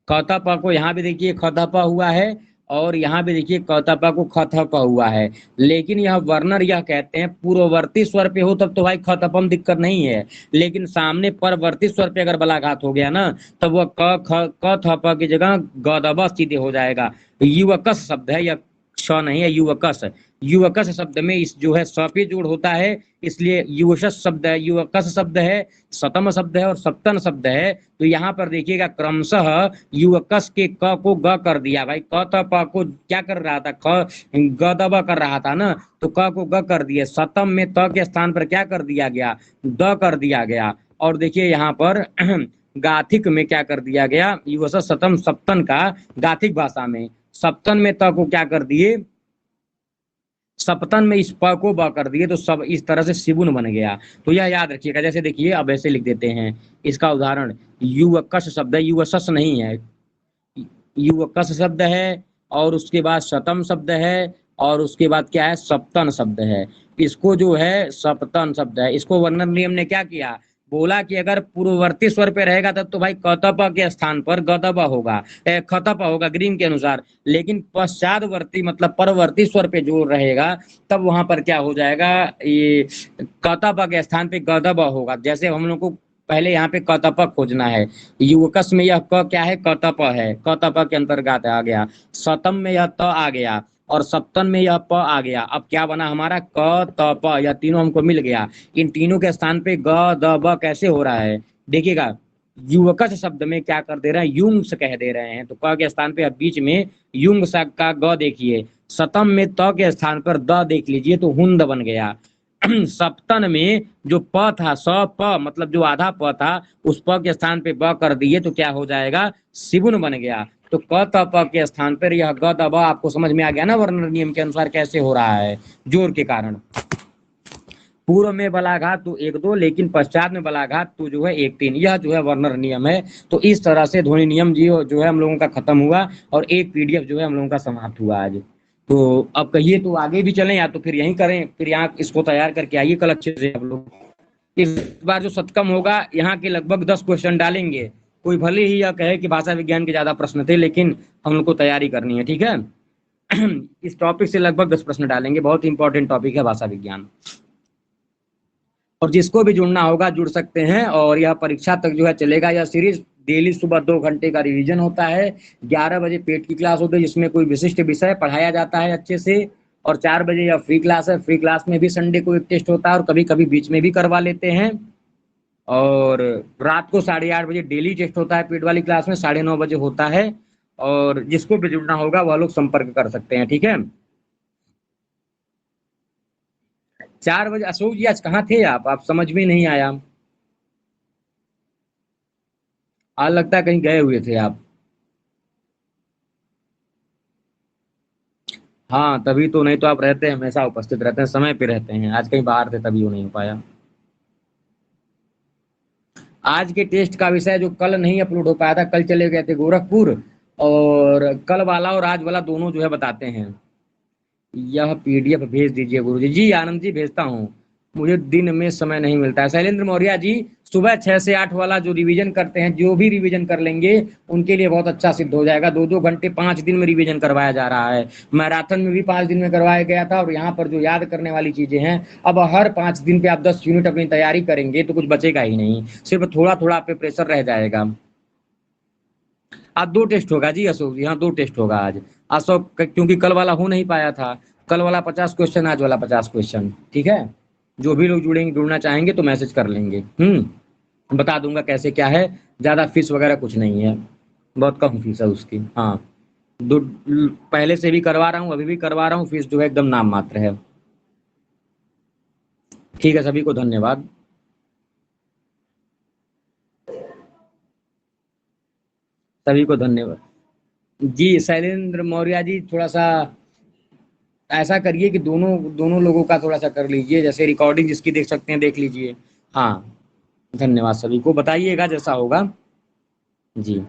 क त प को यहाँ भी देखिए ख त प हुआ है और यहाँ भी देखिए क त प को ख थ प हुआ है। लेकिन यह वर्नर यह कहते हैं पूर्ववर्ती स्वर पे हो तब तो भाई ख त प में दिक्कत नहीं है, लेकिन सामने परवर्ती स्वर पे अगर बलाघात हो गया ना तब वह क थ प की जगह ग द ब सीधे हो जाएगा। युवकस शब्द है, यह श नहीं है, युवकस। युवकस शब्द में इस जो है स पे जोड़ होता है, इसलिए युवशस शब्द है, युवकस शब्द है, सतम शब्द है और सप्तन शब्द है। तो यहाँ पर देखिएगा क्रमशः युवकस के क को ग कर दिया भाई, क त प को क्या कर रहा था, ख ग द ब कर रहा था ना, तो क को ग कर दिए। सतम में त के स्थान पर क्या कर दिया गया, द कर दिया गया। और देखिए यहाँ पर गाथिक में क्या कर दिया गया, युवस सतम सप्तन का गाथिक भाषा में सप्तन में त को क्या कर दिए, सप्तन में इस प को ब कर दिए, तो सब इस तरह से सिबुन बन गया। तो यह याद रखिएगा। जैसे देखिए अब ऐसे लिख देते हैं इसका उदाहरण, युवकस शब्द है, युवसस नहीं है, युवकस शब्द है और उसके बाद शतम शब्द है और उसके बाद क्या है, सप्तन शब्द है। इसको जो है सप्तन शब्द है, इसको वर्णन नियम ने क्या किया, बोला कि अगर पूर्ववर्ती स्वर पे रहेगा तब तो भाई कतप के स्थान पर गदब होगा, खतप होगा ग्रीम के अनुसार। लेकिन पश्चातवर्ती मतलब परवर्ती स्वर पे जो रहेगा तब वहां पर क्या हो जाएगा, ये कतप के स्थान पे गदब होगा। जैसे हम लोग को पहले यहाँ पे कतप खोजना है, युवकस में यह क क्या है, कतप है, कतप के अंतर्गत आ गया। सतम में यह त आ गया और सप्तन में यह प आ गया। अब क्या बना हमारा, क त प, यह तीनों हमको मिल गया। इन तीनों के स्थान पे ग द ब कैसे हो रहा है, देखिएगा युवकस शब्द में क्या कर दे रहे हैं, युंग्स कह दे रहे हैं, तो क के स्थान पे अब बीच में युंग का ग देखिए। सतम में त के स्थान पर द देख लीजिए तो हुंद बन गया। सप्तन में जो प था, स प मतलब जो आधा प था, उस प के स्थान पे ब कर दिए तो क्या हो जाएगा, सिबुन बन गया। तो क त प के स्थान पर यह ग द ब आपको समझ में आ गया ना, वर्णन नियम के अनुसार कैसे हो रहा है, जोर के कारण। पूर्व में बलाघात तो 1-2, लेकिन पश्चात में बलाघात तो जो है 1-3, यह जो है वर्नर नियम है। तो इस तरह से ध्वनि नियम जो है हम लोगों का खत्म हुआ और एक पीडीएफ जो है हम लोगों का समाप्त हुआ आज। तो अब कहिए तो आगे भी चलें या तो फिर यहीं करें, फिर यहाँ इसको तैयार करके आइए कल अच्छे से आप लोग। इस बार जो सत्कम होगा यहाँ के लगभग 10 क्वेश्चन डालेंगे। कोई भले ही यह कहे कि भाषा विज्ञान के ज्यादा प्रश्न थे, लेकिन हम लोग को तैयारी करनी है, ठीक है। इस टॉपिक से लगभग 10 प्रश्न डालेंगे, बहुत इंपॉर्टेंट टॉपिक है भाषा विज्ञान। और जिसको भी जुड़ना होगा जुड़ सकते हैं, और यह परीक्षा तक जो है चलेगा यह सीरीज। डेली सुबह 2 घंटे का रिवीजन होता है, 11 बजे पेट की क्लास होती है जिसमें कोई विशिष्ट विषय पढ़ाया जाता है अच्छे से, और 4 बजे यह फ्री क्लास है। फ्री क्लास में भी संडे को एक टेस्ट होता है और कभी कभी बीच में भी करवा लेते हैं। और रात को 8:30 बजे डेली टेस्ट होता है पेट वाली क्लास में, 9:30 बजे होता है। और जिसको भी जुड़ना होगा वह लोग संपर्क कर सकते हैं, ठीक है। 4 बजे अशोक जी आज कहाँ थे आप समझ में नहीं आया। आज लगता है कहीं गए हुए थे आप। हाँ तभी तो, नहीं तो आप रहते हैं, हमेशा उपस्थित रहते हैं, समय पे रहते हैं। आज कहीं बाहर थे तभी वो नहीं हो पाया। आज के टेस्ट का विषय जो कल नहीं अपलोड हो पाया था, कल चले गए थे गोरखपुर, और कल वाला और आज वाला दोनों जो है बताते हैं। यह पीडीएफ भेज दीजिए गुरुजी। जी आनंद जी भेजता हूँ, मुझे दिन में समय नहीं मिलता है। शैलेंद्र मौर्य जी सुबह 6 से 8 वाला जो रिवीजन करते हैं, जो भी रिवीजन कर लेंगे उनके लिए बहुत अच्छा सिद्ध हो जाएगा। 2-2 घंटे 5 दिन में रिवीजन करवाया जा रहा है। मैराथन में भी 5 दिन में करवाया गया था, और यहाँ पर जो याद करने वाली चीजें हैं, अब हर 5 दिन पे आप 10 यूनिट अपनी तैयारी करेंगे तो कुछ बचेगा ही नहीं, सिर्फ थोड़ा थोड़ा आप पे प्रेशर रह जाएगा। आज 2 टेस्ट होगा जी अशोक जी, हाँ 2 टेस्ट होगा आज। अशोक क्योंकि कल वाला हो नहीं पाया था, कल वाला 50 क्वेश्चन, आज वाला 50 क्वेश्चन, ठीक है। जो भी लोग जुड़ना चाहेंगे तो मैसेज कर लेंगे। बता दूंगा कैसे क्या है। ज्यादा फीस वगैरह कुछ नहीं है, बहुत कम फीस है उसकी। हाँ, पहले से भी करवा रहा हूँ, अभी भी करवा रहा हूँ, फीस जो है एकदम नाम मात्र है। ठीक है, सभी को धन्यवाद। सभी को धन्यवाद जी। शैलेंद्र मौर्य जी, थोड़ा सा ऐसा करिए कि दोनों दोनों लोगों का थोड़ा सा कर लीजिए, जैसे रिकॉर्डिंग जिसकी देख सकते हैं देख लीजिए। हाँ, धन्यवाद। सभी को बताइएगा जैसा होगा जी।